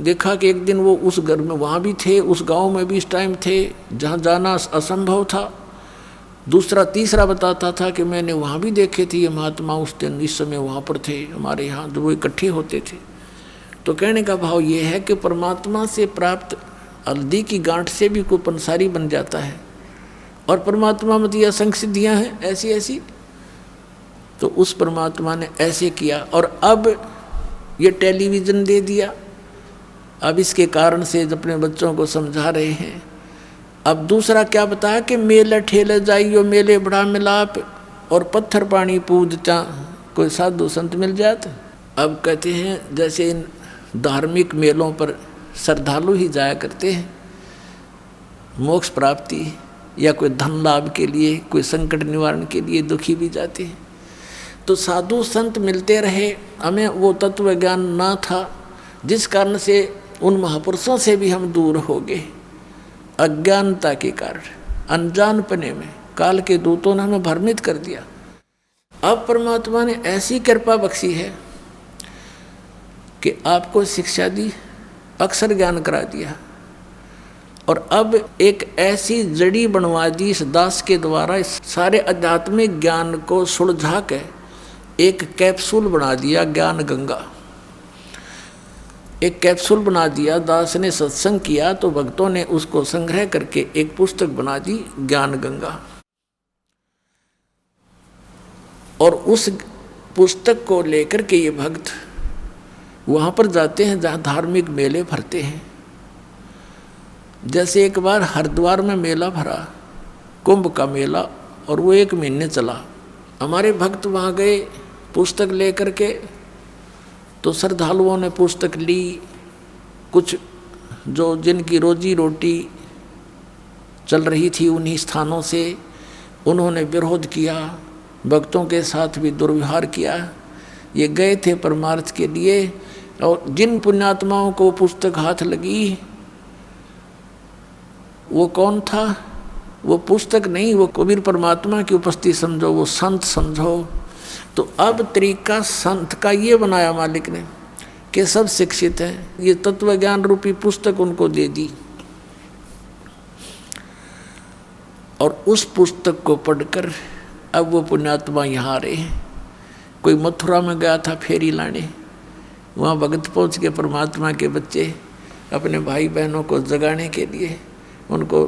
देखा कि एक दिन वो उस घर में वहाँ भी थे, उस गांव में भी इस टाइम थे जहाँ जाना असंभव था। दूसरा तीसरा बताता था कि मैंने वहाँ भी देखे थे ये महात्मा उस दिन इस समय वहाँ पर थे, हमारे यहाँ जब वो इकट्ठे होते थे। तो कहने का भाव ये है कि परमात्मा से प्राप्त हल्दी की गांठ से भी कोई पंसारी बन जाता है, और परमात्मा में तो असंख्य सिद्धियाँ हैं ऐसी ऐसी। तो उस परमात्मा ने ऐसे किया, और अब ये टेलीविज़न दे दिया। अब इसके कारण से अपने बच्चों को समझा रहे हैं। अब दूसरा क्या बताया कि मेले ठेले जाइयो मेले बड़ा मिलाप, और पत्थर पानी पूजता कोई साधु संत मिल जाते। अब कहते हैं जैसे इन धार्मिक मेलों पर श्रद्धालु ही जाया करते हैं मोक्ष प्राप्ति या कोई धन लाभ के लिए, कोई संकट निवारण के लिए दुखी भी जाते हैं। तो साधु संत मिलते रहे, हमें वो तत्व ज्ञान ना था, जिस कारण से उन महापुरुषों से भी हम दूर हो गए। अज्ञानता के कारण, अनजानपने में काल के दूतों ने हमें भ्रमित कर दिया। अब परमात्मा ने ऐसी कृपा बख्शी है कि आपको शिक्षा दी, अक्षर ज्ञान करा दिया, और अब एक ऐसी जड़ी बनवा दी इस दास के द्वारा, इस सारे आध्यात्मिक ज्ञान को सुलझा के एक कैप्सूल बना दिया, ज्ञान गंगा। एक कैप्सूल बना दिया। दास ने सत्संग किया तो भक्तों ने उसको संग्रह करके एक पुस्तक बना दी, ज्ञान गंगा। और उस पुस्तक को लेकर के ये भक्त वहाँ पर जाते हैं जहाँ धार्मिक मेले भरते हैं। जैसे एक बार हरिद्वार में मेला भरा, कुंभ का मेला, और वो 1 महीने चला। हमारे भक्त वहाँ गए पुस्तक लेकर के, तो श्रद्धालुओं ने पुस्तक ली। कुछ जो जिनकी रोजी रोटी चल रही थी उन्हीं स्थानों से, उन्होंने विरोध किया, भक्तों के साथ भी दुर्व्यवहार किया। ये गए थे परमार्थ के लिए, और जिन पुण्यात्माओं को पुस्तक हाथ लगी वो कौन था? वो पुस्तक नहीं, वो कबीर परमात्मा की उपस्थिति समझो, वो संत समझो। तो अब तरीका संत का ये बनाया मालिक ने कि सब शिक्षित हैं, ये तत्व ज्ञान रूपी पुस्तक उनको दे दी, और उस पुस्तक को पढ़कर अब वो पुण्यात्मा यहाँ आ रहे हैं। कोई मथुरा में गया था फेरी लाने, वहाँ भगत पहुँच के परमात्मा के बच्चे अपने भाई बहनों को जगाने के लिए उनको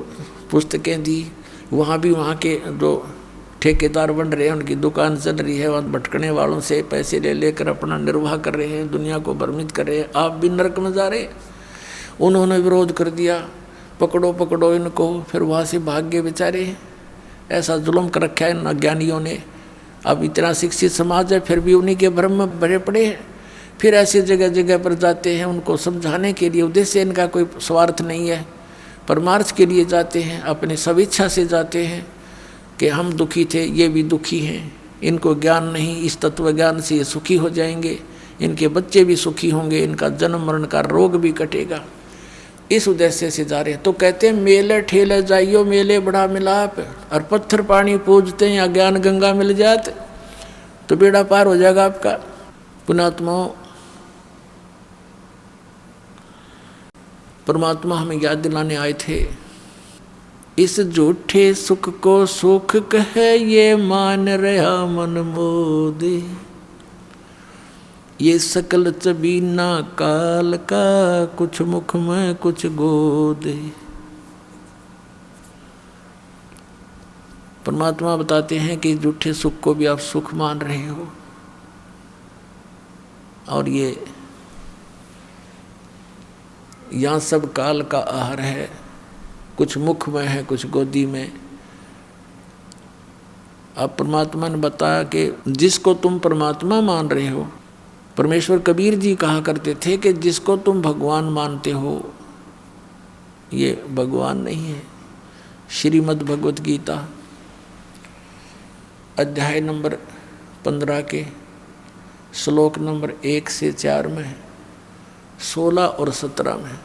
पुस्तकें दी। वहाँ भी वहाँ के जो ठेकेदार बन रहे हैं, उनकी दुकान चल रही है, वहाँ भटकने वालों से पैसे ले लेकर अपना निर्वाह कर रहे हैं, दुनिया को भ्रमित कर रहे हैं। आप भी नरक में जा रहे। उन्होंने विरोध कर दिया, पकड़ो पकड़ो इनको। फिर वहाँ से भाग गए बेचारे। ऐसा जुल्म कर रखा है इन अज्ञानियों ने। अब इतना शिक्षित समाज है फिर भी उन्हीं के भ्रम में भरे पड़े हैं। फिर ऐसी जगह जगह पर जाते हैं उनको समझाने के लिए। उद्देश्य इनका कोई स्वार्थ नहीं है, परमार्थ के लिए जाते हैं, अपने स्वेच्छा से जाते हैं कि हम दुखी थे, ये भी दुखी हैं, इनको ज्ञान नहीं, इस तत्व ज्ञान से ये सुखी हो जाएंगे, इनके बच्चे भी सुखी होंगे, इनका जन्म मरण का रोग भी कटेगा। इस उद्देश्य से जा रहे हैं। तो कहते हैं मेले ठेले जाइयो मेले बड़ा मिलाप, और पत्थर पानी पूजते हैं या ज्ञान गंगा मिल जाते तो बेड़ा पार हो जाएगा आपका। पुणात्माओं, परमात्मा हमें याद दिलाने आए थे, इस झूठे सुख को सुख कहे ये मान रहा मन मोदे, ये सकल चबीना काल का कुछ मुख में कुछ गोदे। परमात्मा बताते हैं कि झूठे सुख को भी आप सुख मान रहे हो, और ये यहाँ सब काल का आहार है, कुछ मुख में है कुछ गोदी में। अब परमात्मा ने बताया कि जिसको तुम परमात्मा मान रहे हो, परमेश्वर कबीर जी कहा करते थे कि जिसको तुम भगवान मानते हो ये भगवान नहीं है। श्रीमद् भगवत गीता अध्याय नंबर 15 के श्लोक नंबर 1 से 4 में, 16 और 17 में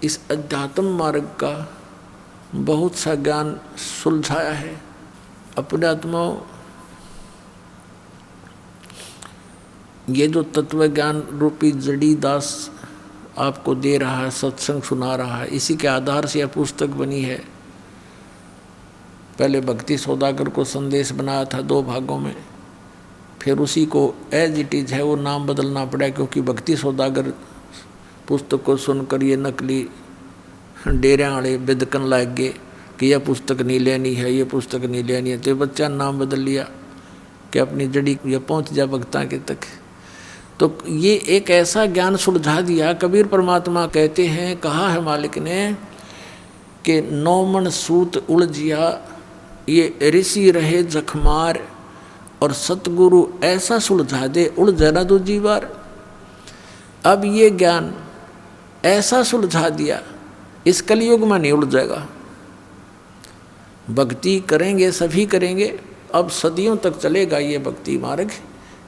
इस अध्यात्म मार्ग का बहुत सा ज्ञान सुलझाया है। अपने आत्माओं, ये जो तत्व ज्ञान रूपी जड़ी दास आपको दे रहा है, सत्संग सुना रहा है, इसी के आधार से यह पुस्तक बनी है। पहले भक्ति सौदागर को संदेश बनाया था 2 भागों में, फिर उसी को एज इट इज है वो नाम बदलना पड़ा, क्योंकि भक्ति सौदागर पुस्तक को सुनकर ये नकली डेरे वाले बिदकन लग गए कि यह पुस्तक नहीं लेनी है, ये पुस्तक नहीं लेनी है। तो बच्चा नाम बदल लिया कि अपनी जड़ी ये पहुँच जा भक्ता के तक। तो ये एक ऐसा ज्ञान सुलझा दिया। कबीर परमात्मा कहते हैं, कहा है मालिक ने कि 9 मन सूत उलझिया, ये ऋषि रहे जखमार, और सतगुरु ऐसा सुलझा दे उलझा ना दूजी बार। अब ये ज्ञान ऐसा सुलझा दिया, इस कलयुग में नहीं उलझेगा। भक्ति करेंगे सभी करेंगे, अब सदियों तक चलेगा ये भक्ति मार्ग,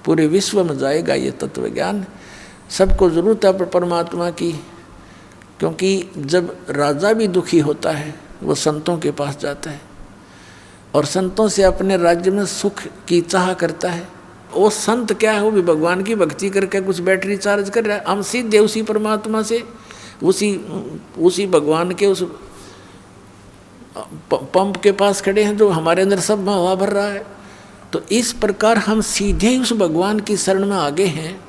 पूरे विश्व में जाएगा ये तत्व ज्ञान। सबको ज़रूरत है परमात्मा की, क्योंकि जब राजा भी दुखी होता है वो संतों के पास जाता है और संतों से अपने राज्य में सुख की चाह करता है। वो संत क्या है, वो भी भगवान की भक्ति करके कुछ बैटरी चार्ज कर रहा है। हम सीधे उसी परमात्मा से, उसी भगवान के उस पंप के पास खड़े हैं जो हमारे अंदर सब में हवा भर रहा है। तो इस प्रकार हम सीधे उस भगवान की शरण में आगे हैं,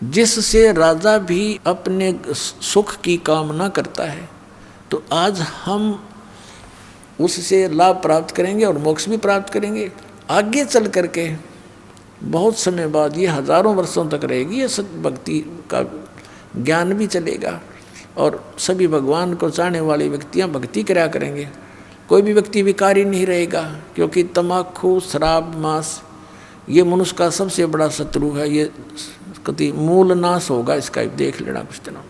जिससे राजा भी अपने सुख की कामना करता है। तो आज हम उससे लाभ प्राप्त करेंगे और मोक्ष भी प्राप्त करेंगे। आगे चल करके बहुत समय बाद, ये हजारों वर्षों तक रहेगी, ये सत भक्ति का ज्ञान भी चलेगा और सभी भगवान को चाहने वाले व्यक्तियां भक्ति करा करेंगे। कोई भी व्यक्ति विकारी नहीं रहेगा, क्योंकि तम्बाकू, शराब, मांस ये मनुष्य का सबसे बड़ा शत्रु है। ये कति मूल नाश होगा इसका, देख लेना कुछ दिनों।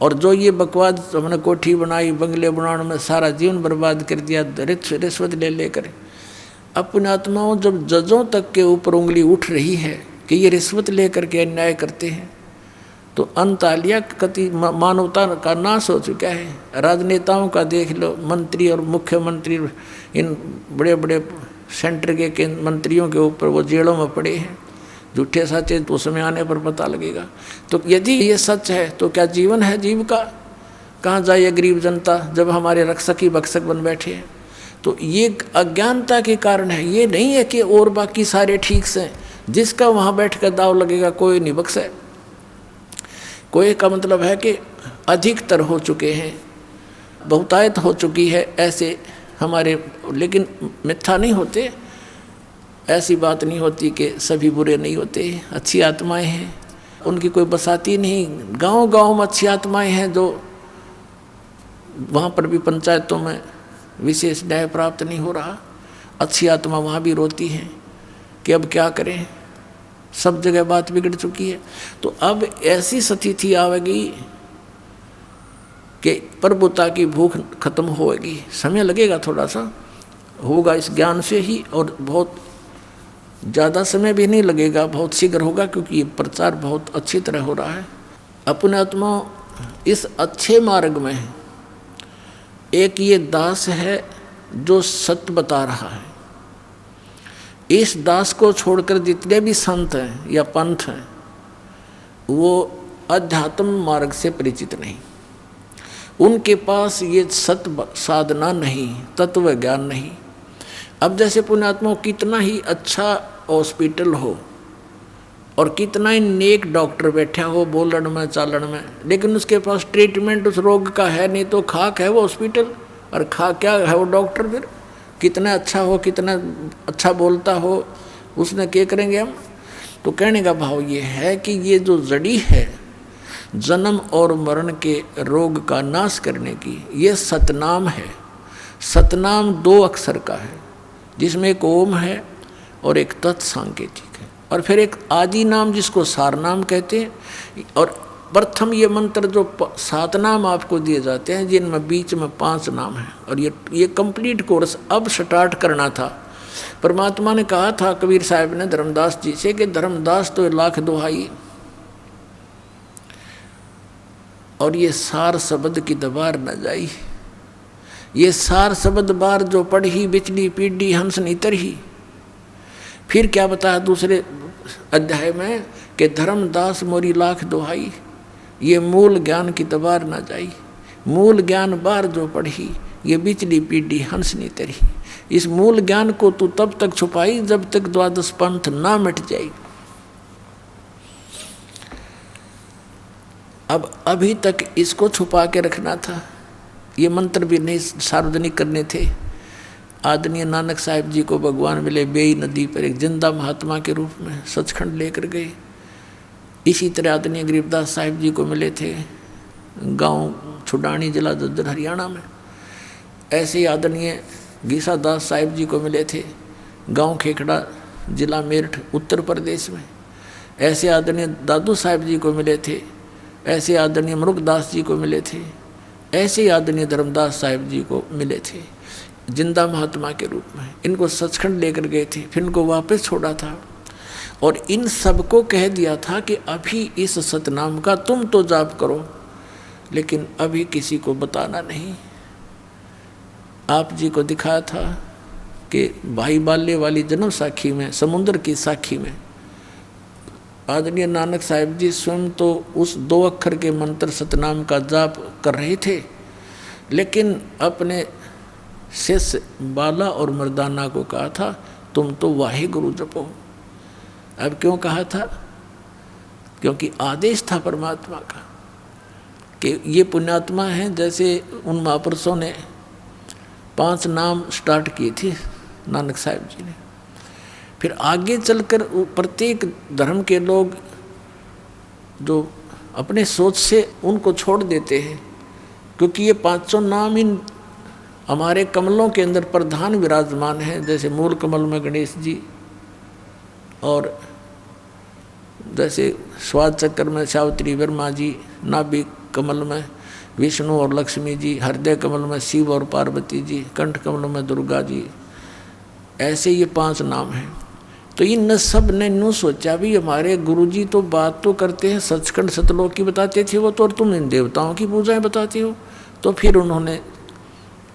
और जो ये बकवाद हमने कोठी बनाई, बंगले बनाने में सारा जीवन बर्बाद कर दिया रिश्वत ले लेकर, अपने आत्माओं जब जजों तक के ऊपर उंगली उठ रही है कि ये रिश्वत लेकर के अन्याय करते हैं, तो अंतालिया कति मानवता का नाश हो चुका है। राजनेताओं का देख लो, मंत्री और मुख्यमंत्री इन बड़े बड़े सेंटर के मंत्रियों के ऊपर वो जेलों में पड़े हैं। झूठे सच्चे तो समय आने पर पता लगेगा। तो यदि ये सच है तो क्या जीवन है जीव का? कहाँ जाए गरीब जनता जब हमारे रक्षक ही भक्षक बन बैठे हैं? तो ये अज्ञानता के कारण है। ये नहीं है कि और बाकी सारे ठीक से, जिसका वहाँ बैठ कर दाव लगेगा कोई नहीं बख्शे। कोई का मतलब है कि अधिकतर हो चुके हैं, बहुतायत हो चुकी है ऐसे हमारे, लेकिन मिथ्या नहीं होते। ऐसी बात नहीं होती कि सभी बुरे नहीं होते, अच्छी आत्माएं हैं, उनकी कोई बसाती नहीं। गांव गांव में अच्छी आत्माएं हैं जो वहाँ पर भी पंचायतों में विशेष न्याय प्राप्त नहीं हो रहा। अच्छी आत्मा वहाँ भी रोती हैं कि अब क्या करें, सब जगह बात बिगड़ चुकी है। तो अब ऐसी स्थिति आवेगी कि प्रभुता की भूख खत्म होएगी। समय लगेगा, थोड़ा सा होगा इस ज्ञान से ही, और बहुत ज़्यादा समय भी नहीं लगेगा, बहुत शीघ्र होगा, क्योंकि ये प्रचार बहुत अच्छी तरह हो रहा है। अपने आत्मा इस अच्छे मार्ग में एक ये दास है जो सत्य बता रहा है। इस दास को छोड़कर जितने भी संत हैं या पंथ हैं वो अध्यात्म मार्ग से परिचित नहीं, उनके पास ये सत्य साधना नहीं, तत्व ज्ञान नहीं। अब जैसे पुण्यात्मा कितना ही अच्छा हॉस्पिटल हो और कितना ही नेक डॉक्टर बैठा हो बोलन में चालन में, लेकिन उसके पास ट्रीटमेंट उस रोग का है नहीं, तो खाक है वो हॉस्पिटल, और खा क्या है वो डॉक्टर। फिर कितना अच्छा हो, कितना अच्छा बोलता हो, उसने क्या करेंगे हम? तो कहने का भाव ये है कि ये जो जड़ी है जन्म और मरण के रोग का नाश करने की, ये सतनाम है। सतनाम 2 अक्षर का है। जिसमें एक ओम है और एक तत्सांकेतिक है, और फिर एक आदि नाम जिसको सार नाम कहते हैं। और प्रथम ये मंत्र जो 7 नाम आपको दिए जाते हैं, जिनमें बीच में 5 नाम हैं, और ये कंप्लीट कोर्स अब स्टार्ट करना था। परमात्मा ने कहा था कबीर साहब ने धर्मदास जी से कि धर्मदास तो लाख दुहाई, और ये सार शब्द की दबार न जाई। ये सार शब्द बार जो पढ़ी बिचली पीढ़ी हंस नीतर ही। फिर क्या बताया दूसरे अध्याय में कि धर्मदास मोरी लाख दुहाई, ये मूल ज्ञान की दबार न जाई। मूल ज्ञान बार जो पढ़ी, ये बिचली पीढ़ी हंस नीतर ही। इस मूल ज्ञान को तू तब तक छुपाई जब तक द्वादश पंथ ना मिट जाए। अब अभी तक इसको छुपा के रखना था, ये मंत्र भी नहीं सार्वजनिक करने थे। आदरणीय नानक साहिब जी को भगवान मिले बेई नदी पर एक जिंदा महात्मा के रूप में, सचखंड लेकर गए। इसी तरह आदरणीय गरीबदास साहिब जी को मिले थे गांव छुडानी जिला जज्जर हरियाणा में। ऐसे ही आदरणीय गीसा दास साहिब जी को मिले थे गांव खेखड़ा जिला मेरठ उत्तर प्रदेश में। ऐसे आदरणीय दादू साहिब जी को मिले थे। ऐसे आदरणीय मरुकदास जी को मिले थे। ऐसे आदरणीय धर्मदास साहिब जी को मिले थे जिंदा महात्मा के रूप में। इनको सचखंड लेकर गए थे, फिर इनको वापस छोड़ा था, और इन सबको कह दिया था कि अभी इस सतनाम का तुम तो जाप करो, लेकिन अभी किसी को बताना नहीं। आप जी को दिखाया था कि भाई बाल्य वाली जन्म साखी में, समुद्र की साखी में आदरणीय नानक साहिब जी स्वयं तो उस 2 अक्षर के मंत्र सतनाम का जाप कर रहे थे, लेकिन अपने शिष्य बाला और मर्दाना को कहा था तुम तो वाहिगुरु जपो। अब क्यों कहा था? क्योंकि आदेश था परमात्मा का कि ये पुण्यात्मा हैं। जैसे उन महापुरुषों ने 5 नाम स्टार्ट किए थे नानक साहिब जी ने, फिर आगे चलकर प्रत्येक धर्म के लोग जो अपने सोच से उनको छोड़ देते हैं, क्योंकि ये 500 नाम इन हमारे कमलों के अंदर प्रधान विराजमान हैं। जैसे मूल कमल में गणेश जी, और जैसे स्वाद चक्र में सावित्री वर्मा जी, नाभि कमल में विष्णु और लक्ष्मी जी, हृदय कमल में शिव और पार्वती जी, कंठ कमल में दुर्गा जी। ऐसे ये 5 नाम हैं। तो इन सब ने यूँ सोचा भी हमारे गुरुजी तो बात तो करते हैं सचखंड सतलोक की बताते थे वो तो, और तुम इन देवताओं की पूजाएं बताते हो। तो फिर उन्होंने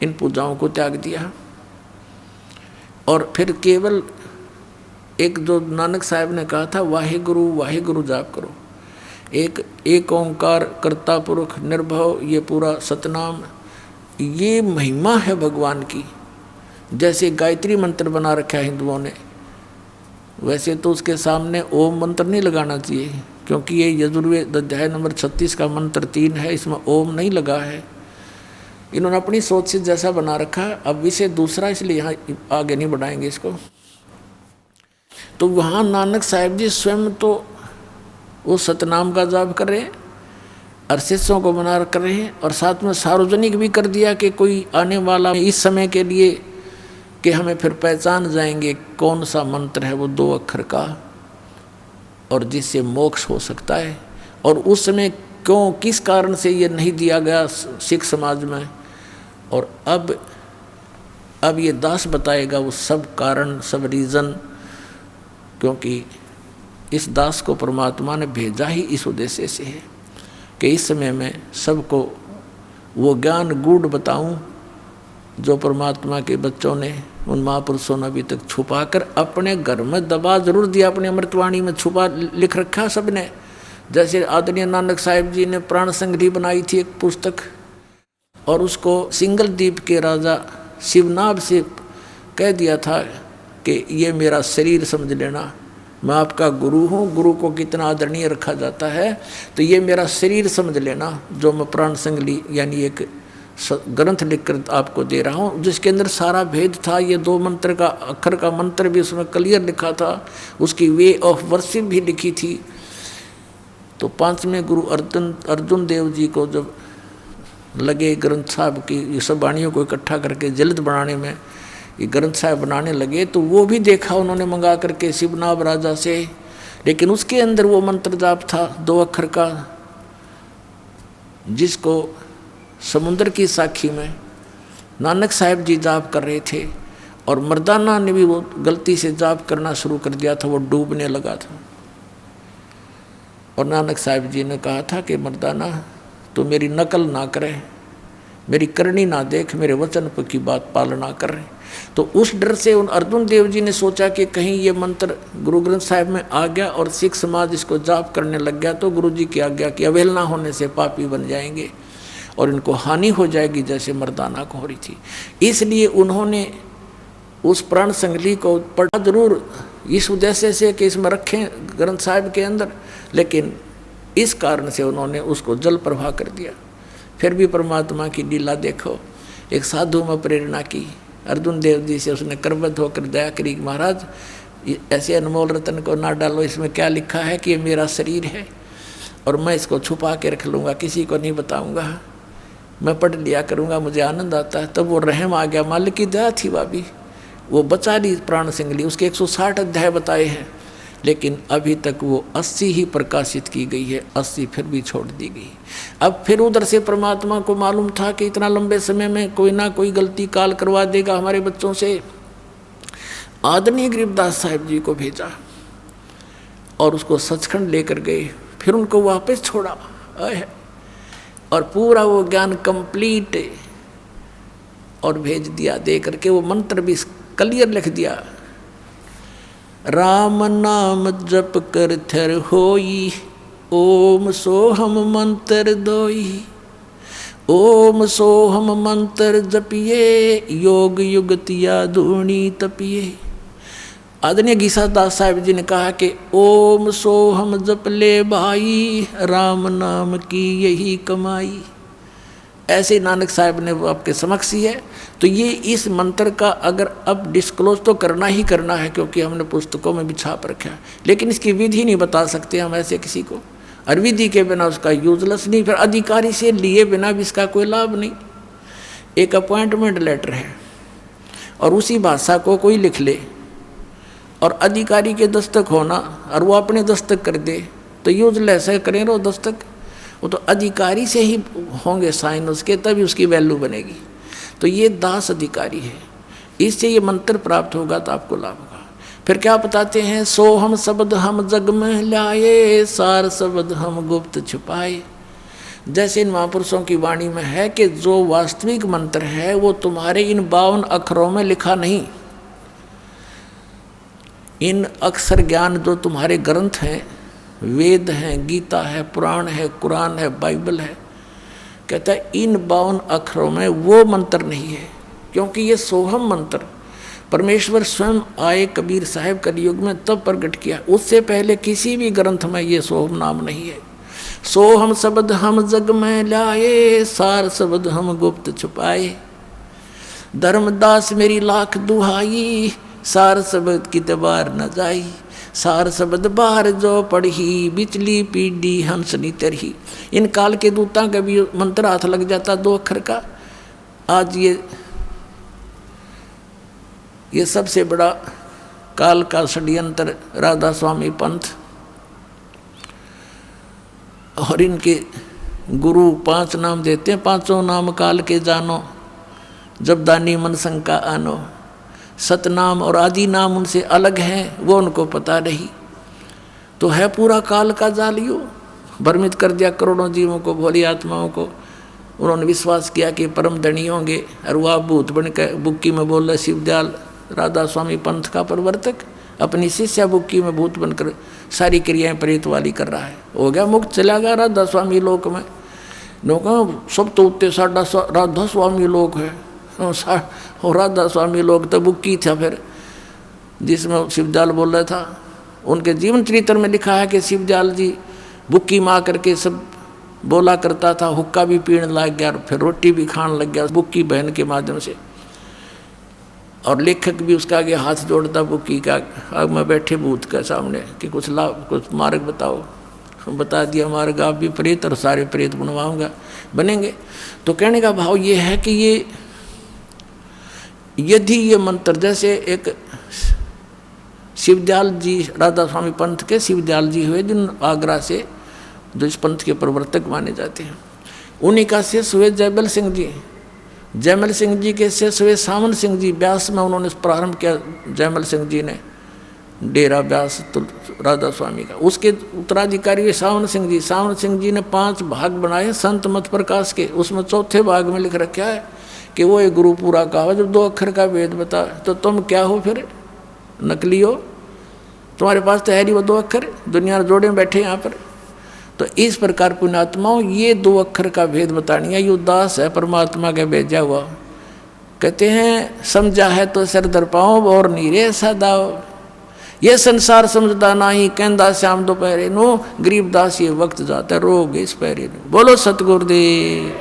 इन पूजाओं को त्याग दिया, और फिर केवल एक जो नानक साहब ने कहा था वाहिगुरु वाहिगुरु जाप करो। एक ओंकार कर्ता पुरुष निर्भव, ये पूरा सतनाम, ये महिमा है भगवान की। जैसे गायत्री मंत्र बना रखा है हिंदुओं ने, वैसे तो उसके सामने ओम मंत्र नहीं लगाना चाहिए, क्योंकि ये यजुर्वेद अध्याय नंबर 36 का मंत्र 3 है, इसमें ओम नहीं लगा है। इन्होंने अपनी सोच से जैसा बना रखा है। अब विषय दूसरा, इसलिए यहाँ आगे नहीं बढ़ाएंगे इसको। तो वहाँ नानक साहिब जी स्वयं तो वो सतनाम का जाप कर रहे हैं और शिष्यों को बना कर रहे हैं, और साथ में सार्वजनिक भी कर दिया कि कोई आने वाला इस समय के लिए कि हमें फिर पहचान जाएंगे कौन सा मंत्र है वो 2 अक्षर का, और जिससे मोक्ष हो सकता है। और उस समय क्यों किस कारण से ये नहीं दिया गया सिख समाज में, और अब ये दास बताएगा वो सब कारण, सब रीज़न, क्योंकि इस दास को परमात्मा ने भेजा ही इस उद्देश्य से है कि इस समय में सबको वो ज्ञान गूढ़ बताऊं जो परमात्मा के बच्चों ने, उन महापुरुषों ने अभी तक छुपा कर अपने घर में दबा जरूर दिया, अपनी अमृतवाणी में छुपा लिख रखा सब ने। जैसे आदरणीय नानक साहिब जी ने प्राण संग्रही बनाई थी एक पुस्तक, और उसको सिंगल द्वीप के राजा शिवनाभ से कह दिया था कि ये मेरा शरीर समझ लेना, मैं आपका गुरु हूँ। गुरु को कितना आदरणीय रखा जाता है, तो ये मेरा शरीर समझ लेना जो मैं प्राण संग्रही यानी एक ग्रंथ लिखकर आपको दे रहा हूँ, जिसके अंदर सारा भेद था। ये 2 मंत्र का अक्षर का मंत्र भी उसमें क्लियर लिखा था, उसकी वे ऑफ वर्शिप भी लिखी थी। तो 5वें गुरु अर्जुन देव जी को जब लगे ग्रंथ साहब की ये सब वाणियों को इकट्ठा करके जल्द बनाने में, ये ग्रंथ साहिब बनाने लगे तो वो भी देखा उन्होंने मंगा करके शिवनाभ राजा से, लेकिन उसके अंदर वो मंत्र जाप था 2 अक्षर का, जिसको समुद्र की साखी में नानक साहिब जी जाप कर रहे थे और मर्दाना ने भी वो गलती से जाप करना शुरू कर दिया था, वो डूबने लगा था। और नानक साहिब जी ने कहा था कि मर्दाना तो मेरी नकल ना करे, मेरी करनी ना देख, मेरे वचन की बात पालना कर रहे। तो उस डर से उन अर्जुन देव जी ने सोचा कि कहीं ये मंत्र गुरु ग्रंथ साहिब में आ गया और सिख समाज इसको जाप करने लग गया तो गुरु जी की आज्ञा की अवहेलना होने से पापी बन जाएंगे और इनको हानि हो जाएगी जैसे मर्दाना को हो रही थी। इसलिए उन्होंने उस प्राण संगली को पढ़ा जरूर इस उद्देश्य से कि इसमें रखें ग्रंथ साहिब के अंदर, लेकिन इस कारण से उन्होंने उसको जल प्रवाह कर दिया। फिर भी परमात्मा की लीला देखो, एक साधु में प्रेरणा की, अर्जुन देव जी से उसने करबद्ध होकर दया करी, महाराज ऐसे अनमोल रतन को ना डालो, इसमें क्या लिखा है कि ये मेरा शरीर है और मैं इसको छुपा के रख लूँगा, किसी को नहीं बताऊँगा, मैं पढ़ लिया करूँगा, मुझे आनंद आता है। तब वो रहम आ गया, मालिक की दया थी भाभी, वो बचा ली प्राण सिंगली। उसके 160 अध्याय बताए हैं, लेकिन अभी तक वो 80 ही प्रकाशित की गई है, 80 फिर भी छोड़ दी गई। अब फिर उधर से परमात्मा को मालूम था कि इतना लंबे समय में कोई ना कोई गलती काल करवा देगा हमारे बच्चों से। आदरणीय गरीबदास साहिब जी को भेजा और उसको सचखंड लेकर गए, फिर उनको वापस छोड़ा और पूरा वो ज्ञान कंप्लीट और भेज दिया, दे करके वो मंत्र भी क्लियर लिख दिया। राम नाम जप कर थर होई, ओम सोहम मंत्र दोई, ओम सोहम मंत्र जपिए, योग युगतिया धूणी तपिए। आदरणीय गीसादास साहिब जी ने कहा कि ओम सोहम जप ले भाई, राम नाम की यही कमाई। ऐसे नानक साहिब ने वो आपके समक्ष ही है। तो ये इस मंत्र का अगर अब डिस्क्लोज तो करना ही करना है, क्योंकि हमने पुस्तकों में भी छाप रखा है, लेकिन इसकी विधि नहीं बता सकते हम ऐसे किसी को, और विधि के बिना उसका यूजलेस नहीं, फिर अधिकारी से लिए बिना भी इसका कोई लाभ नहीं। एक अपॉइंटमेंट लेटर है और उसी भाषा को कोई लिख ले और अधिकारी के दस्तक होना और वो अपने दस्तक कर दे तो यूजलेस है, करें रो दस्तक, वो तो अधिकारी से ही होंगे साइन उसके, तभी उसकी वैल्यू बनेगी। तो ये दास अधिकारी है, इससे ये मंत्र प्राप्त होगा तो आपको लाभ होगा। फिर क्या बताते हैं, सोहम शब्द हम जग में लाए, सार शब्द हम गुप्त छुपाए। जैसे इन महापुरुषों की वाणी में है कि जो वास्तविक मंत्र है वो तुम्हारे इन 52 अक्षरों में लिखा नहीं। इन अक्षर ज्ञान जो तुम्हारे ग्रंथ हैं, वेद हैं, गीता है, पुराण है, कुरान है, बाइबल है, कहता है इन 52 अक्षरों में वो मंत्र नहीं है, क्योंकि ये सोहम मंत्र परमेश्वर स्वयं आए कबीर साहब कलयुग में तब प्रकट किया, उससे पहले किसी भी ग्रंथ में ये सोहम नाम नहीं है। सोहम शब्द हम जग में लाए, सार शब्द हम गुप्त छुपाए। धर्मदास मेरी लाख दुहाई, सार शब्द की तबार न जाई। सार शब्द बाहर जो पढ़ी, बिचली पीढ़ी हंसनी तरही। इन काल के दूता का भी मंत्र हाथ लग जाता 2 अक्षर का। आज ये सबसे बड़ा काल का षड्यंत्र राधा स्वामी पंथ और इनके गुरु 5 नाम देते हैं, 5 नाम काल के जानो, जब दानी मन शंका आनो। सतनाम और आदि नाम उनसे अलग हैं, वो उनको पता नहीं। तो है पूरा काल का जालियो, भ्रमित कर दिया करोड़ों जीवों को, भोली आत्माओं को। उन्होंने विश्वास किया कि परम धनी होंगे और वह भूत बन कर बुक्की में बोल रहे शिवदयाल राधा स्वामी पंथ का प्रवर्तक अपनी शिष्या बुक्की में भूत बनकर सारी क्रियाएं प्रेत वाली कर रहा है। हो गया मुक्त, चला गया राधा स्वामी लोक में। लोग सब तो उत्ते साढ़ा राधा स्वामी लोक है, और राधा स्वामी लोग तो बुक्की था फिर, जिसमें शिवदयाल बोल रहा था। उनके जीवन चरित्र में लिखा है कि शिवदयाल जी बुक्की माँ करके सब बोला करता था, हुक्का भी पीने लग गया और फिर रोटी भी खाने लग गया बुक्की बहन के माध्यम से। और लेखक भी उसका आगे हाथ जोड़ता बुक्की का, आग में बैठे भूत के सामने कि कुछ लाभ, कुछ मार्ग बताओ। बता दिया मार्ग, आप भी प्रेत और सारे प्रेत बनवाऊंगा, बनेंगे। तो कहने का भाव ये है कि ये यदि ये मंत्र, जैसे एक शिवदयाल जी, राधा स्वामी पंथ के शिवदयाल जी हुए, जिन आगरा से, जो इस पंथ के प्रवर्तक माने जाते हैं, उन्हीं का शिष्य हुए जयमल सिंह जी। जयमल सिंह जी के शिष्य हुए सावन सिंह जी। व्यास में उन्होंने प्रारंभ किया, जयमल सिंह जी ने डेरा व्यास राधा स्वामी का। उसके उत्तराधिकारी हुए सावन सिंह जी। सावन सिंह जी ने 5 भाग बनाए संत मत प्रकाश के। उसमें चौथे भाग में लिख रखा है कि वो एक गुरु पूरा कहा, जब 2 अक्षर का वेद बता तो तुम क्या हो, फिर नकली हो, तुम्हारे पास तो है नहीं वो 2 अक्षर, दुनिया जोड़े में बैठे यहाँ पर। तो इस प्रकार पुण्यात्माओं, ये 2 अक्षर का भेद बतानी है। यो दास है परमात्मा के भेजा हुआ। कहते हैं समझा है तो सर दर पाओ और नीरे सदाओ, ये संसार समझदा नहीं, कहंदा श्याम दोपहरे नो, गरीबदास ये वक्त जाता है रोग इस पैरे नो। बोलो सतगुरुदेव।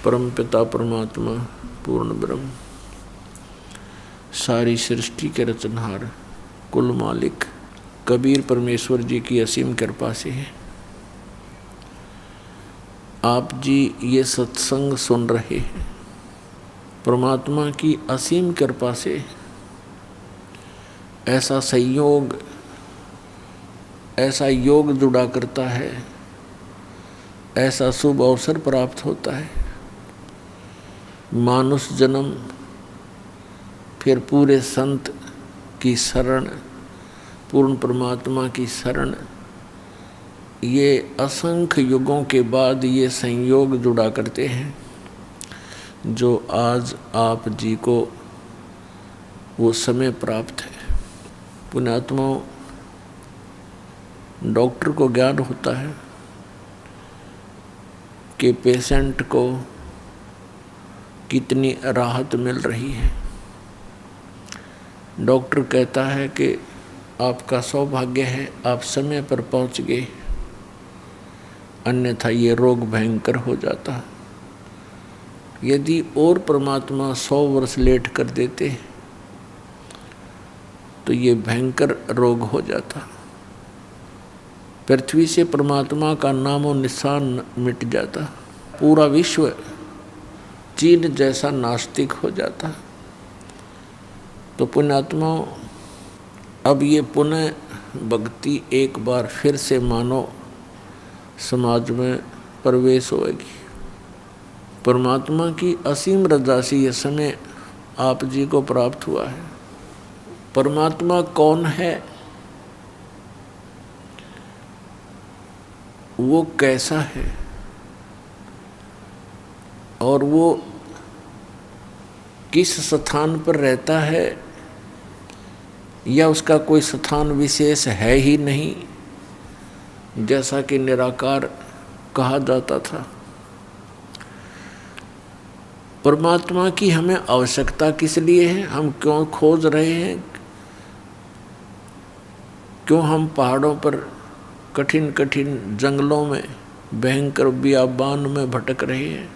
परम पिता परमात्मा पूर्ण ब्रह्म, सारी सृष्टि के रचनहार, कुल मालिक कबीर परमेश्वर जी की असीम कृपा से है आप जी ये सत्संग सुन रहे हैं। परमात्मा की असीम कृपा से ऐसा संयोग, ऐसा योग जुड़ा करता है, ऐसा शुभ अवसर प्राप्त होता है। मानुष जन्म, फिर पूरे संत की शरण, पूर्ण परमात्मा की शरण, ये असंख्य युगों के बाद ये संयोग जुड़ा करते हैं, जो आज आप जी को वो समय प्राप्त है। पुण्यात्माओं, डॉक्टर को ज्ञान होता है कि पेशेंट को कितनी राहत मिल रही है। डॉक्टर कहता है कि आपका सौभाग्य है आप समय पर पहुंच गए, अन्यथा ये रोग भयंकर हो जाता। यदि और परमात्मा 100 वर्ष लेट कर देते तो ये भयंकर रोग हो जाता। पृथ्वी से परमात्मा का नामो निशान मिट जाता। पूरा विश्व चीन जैसा नास्तिक हो जाता। तो पुण्यात्माओं, अब ये पुनः भक्ति एक बार फिर से मानो समाज में प्रवेश होगी। परमात्मा की असीम रजा से ये समय आप जी को प्राप्त हुआ है। परमात्मा कौन है, वो कैसा है, और वो किस स्थान पर रहता है, या उसका कोई स्थान विशेष है ही नहीं, जैसा कि निराकार कहा जाता था। परमात्मा की हमें आवश्यकता किस लिए है, हम क्यों खोज रहे हैं, क्यों हम पहाड़ों पर कठिन कठिन जंगलों में भयंकर बियाबान में भटक रहे हैं,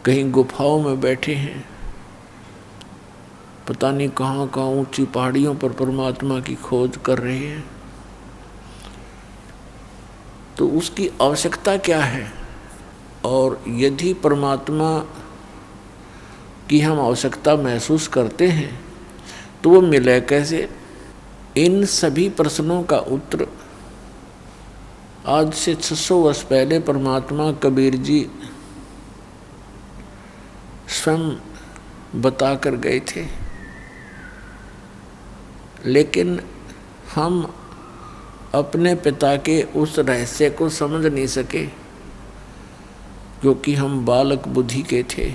कहीं गुफाओं में बैठे हैं, पता नहीं कहाँ कहाँ ऊंची पहाड़ियों पर परमात्मा की खोज कर रहे हैं। तो उसकी आवश्यकता क्या है, और यदि परमात्मा की हम आवश्यकता महसूस करते हैं तो वो मिले कैसे। इन सभी प्रश्नों का उत्तर आज से 600 वर्ष पहले परमात्मा कबीर जी स्वयं बता कर गए थे, लेकिन हम अपने पिता के उस रहस्य को समझ नहीं सके, क्योंकि हम बालक बुद्धि के थे।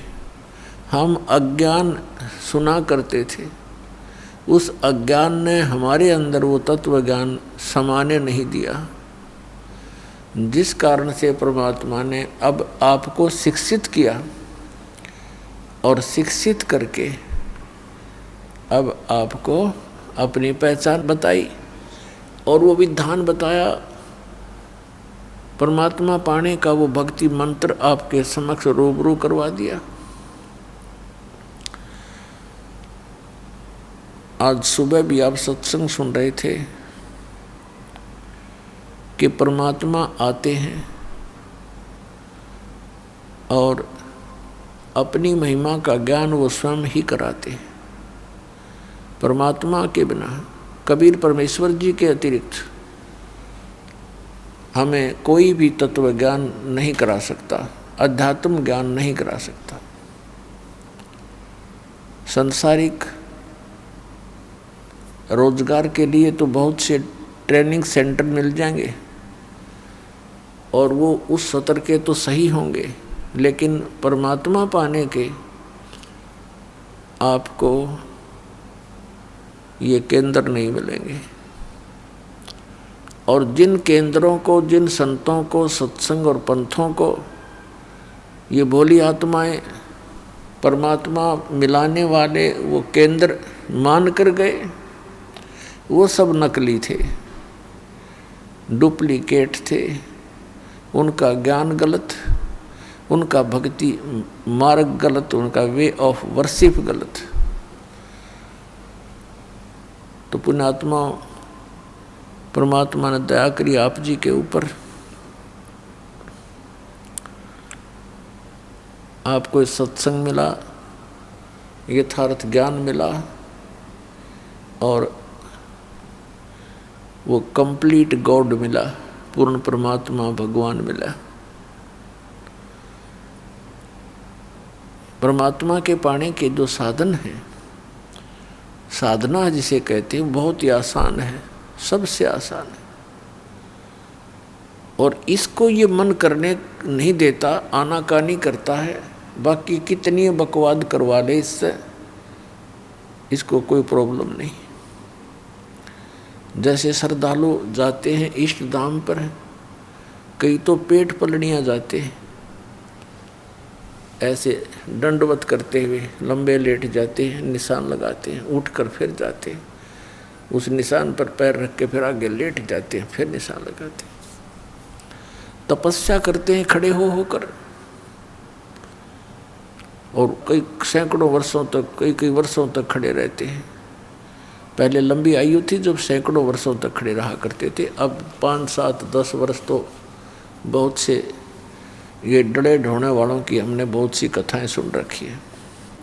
हम अज्ञान सुना करते थे, उस अज्ञान ने हमारे अंदर वो तत्व ज्ञान समाने नहीं दिया, जिस कारण से परमात्मा ने अब आपको शिक्षित किया, और शिक्षित करके अब आपको अपनी पहचान बताई, और वो विधान बताया। परमात्मा पाने का वो भक्ति मंत्र आपके समक्ष रूबरू करवा दिया। आज सुबह भी आप सत्संग सुन रहे थे कि परमात्मा आते हैं और अपनी महिमा का ज्ञान वो स्वयं ही कराते हैं। परमात्मा के बिना, कबीर परमेश्वर जी के अतिरिक्त हमें कोई भी तत्व ज्ञान नहीं करा सकता, अध्यात्म ज्ञान नहीं करा सकता। सांसारिक रोजगार के लिए तो बहुत से ट्रेनिंग सेंटर मिल जाएंगे और वो उस सतर के तो सही होंगे, लेकिन परमात्मा पाने के आपको ये केंद्र नहीं मिलेंगे। और जिन केंद्रों को, जिन संतों को, सत्संग और पंथों को ये भोली आत्माएं परमात्मा मिलाने वाले वो केंद्र मान कर गए, वो सब नकली थे, डुप्लीकेट थे। उनका ज्ञान गलत, उनका भक्ति मार्ग गलत, उनका वे ऑफ वर्शिप गलत। तो पुण्यात्मा परमात्मा ने दया करी आप जी के ऊपर, आपको सत्संग मिला, यथार्थ ज्ञान मिला और वो कंप्लीट गॉड मिला, पूर्ण परमात्मा भगवान मिला। परमात्मा के पाने के जो साधन हैं, साधना जिसे कहते हैं, बहुत ही आसान है, सबसे आसान है। और इसको ये मन करने नहीं देता, आनाकानी करता है। बाकी कितनी बकवाद करवा ले इससे, इसको कोई प्रॉब्लम नहीं। जैसे श्रद्धालु जाते हैं इष्ट धाम पर, कई तो पेट पलड़ियाँ जाते हैं, ऐसे दंडवत करते हुए लंबे लेट जाते हैं, निशान लगाते हैं, उठकर फिर जाते हैं, उस निशान पर पैर रख के फिर आगे लेट जाते हैं, फिर निशान लगाते हैं। तपस्या करते हैं खड़े हो होकर, और कई सैकड़ों वर्षों तक, कई वर्षों तक खड़े रहते हैं। पहले लंबी आयु थी जब सैकड़ों वर्षों तक खड़े रहा करते थे, अब 5, 7, 10 वर्ष तो बहुत से ये डरे ढोने वालों की हमने बहुत सी कथाएं सुन रखी है।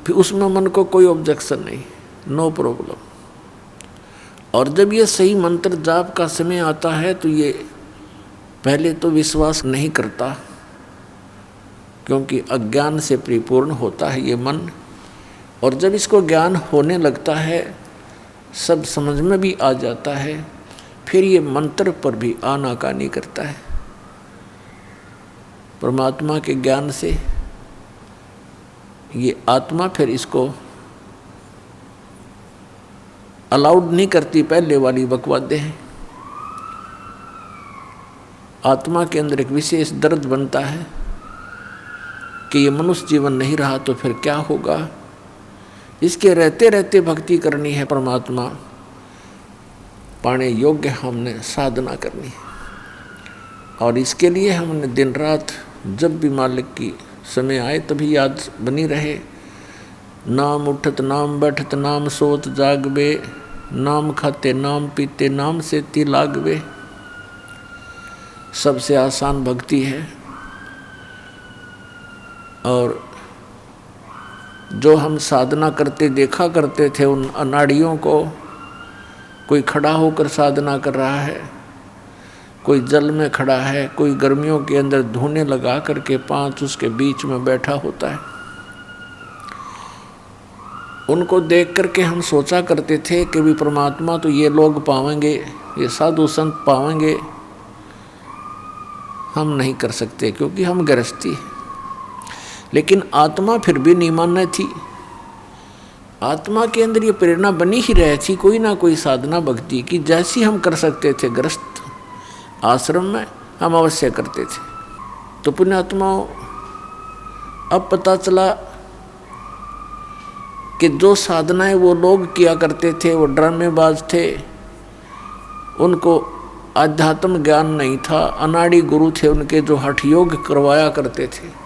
फिर उसमें मन को कोई ऑब्जेक्शन नहीं, नो प्रॉब्लम। और जब ये सही मंत्र जाप का समय आता है तो ये पहले तो विश्वास नहीं करता, क्योंकि अज्ञान से परिपूर्ण होता है ये मन। और जब इसको ज्ञान होने लगता है, सब समझ में भी आ जाता है, फिर ये मंत्र पर भी आनाकानी करता है। परमात्मा के ज्ञान से ये आत्मा फिर इसको अलाउड नहीं करती। पहले वाली बकवादे हैं। आत्मा के अंदर एक विशेष दर्द बनता है कि ये मनुष्य जीवन नहीं रहा तो फिर क्या होगा। इसके रहते रहते भक्ति करनी है, परमात्मा पाने योग्य हमने साधना करनी है। और इसके लिए हमने दिन रात जब भी मालिक की समय आए तभी याद बनी रहे। नाम उठत नाम बैठत नाम सोत जागबे, नाम खाते नाम पीते नाम से ती लागबे। सबसे आसान भक्ति है। और जो हम साधना करते देखा करते थे उन अनाड़ियों को, कोई खड़ा होकर साधना कर रहा है, कोई जल में खड़ा है, कोई गर्मियों के अंदर धोने लगा करके 5 उसके बीच में बैठा होता है। उनको देख करके हम सोचा करते थे कि भी परमात्मा तो ये लोग पावेंगे, ये साधु संत पावेंगे, हम नहीं कर सकते क्योंकि हम गृहस्थी हैं। लेकिन आत्मा फिर भी नहीं मानना थी। आत्मा के अंदर ये प्रेरणा बनी ही रही थी कोई ना कोई साधना भक्ति की, जैसी हम कर सकते थे गृहस्थ आश्रम में हम अवश्य करते थे। तो पुण्यात्माओं, अब पता चला कि जो साधनाएं वो लोग किया करते थे वो ड्रामेबाज थे, उनको आध्यात्म ज्ञान नहीं था, अनाड़ी गुरु थे उनके जो हठ योग करवाया करते थे।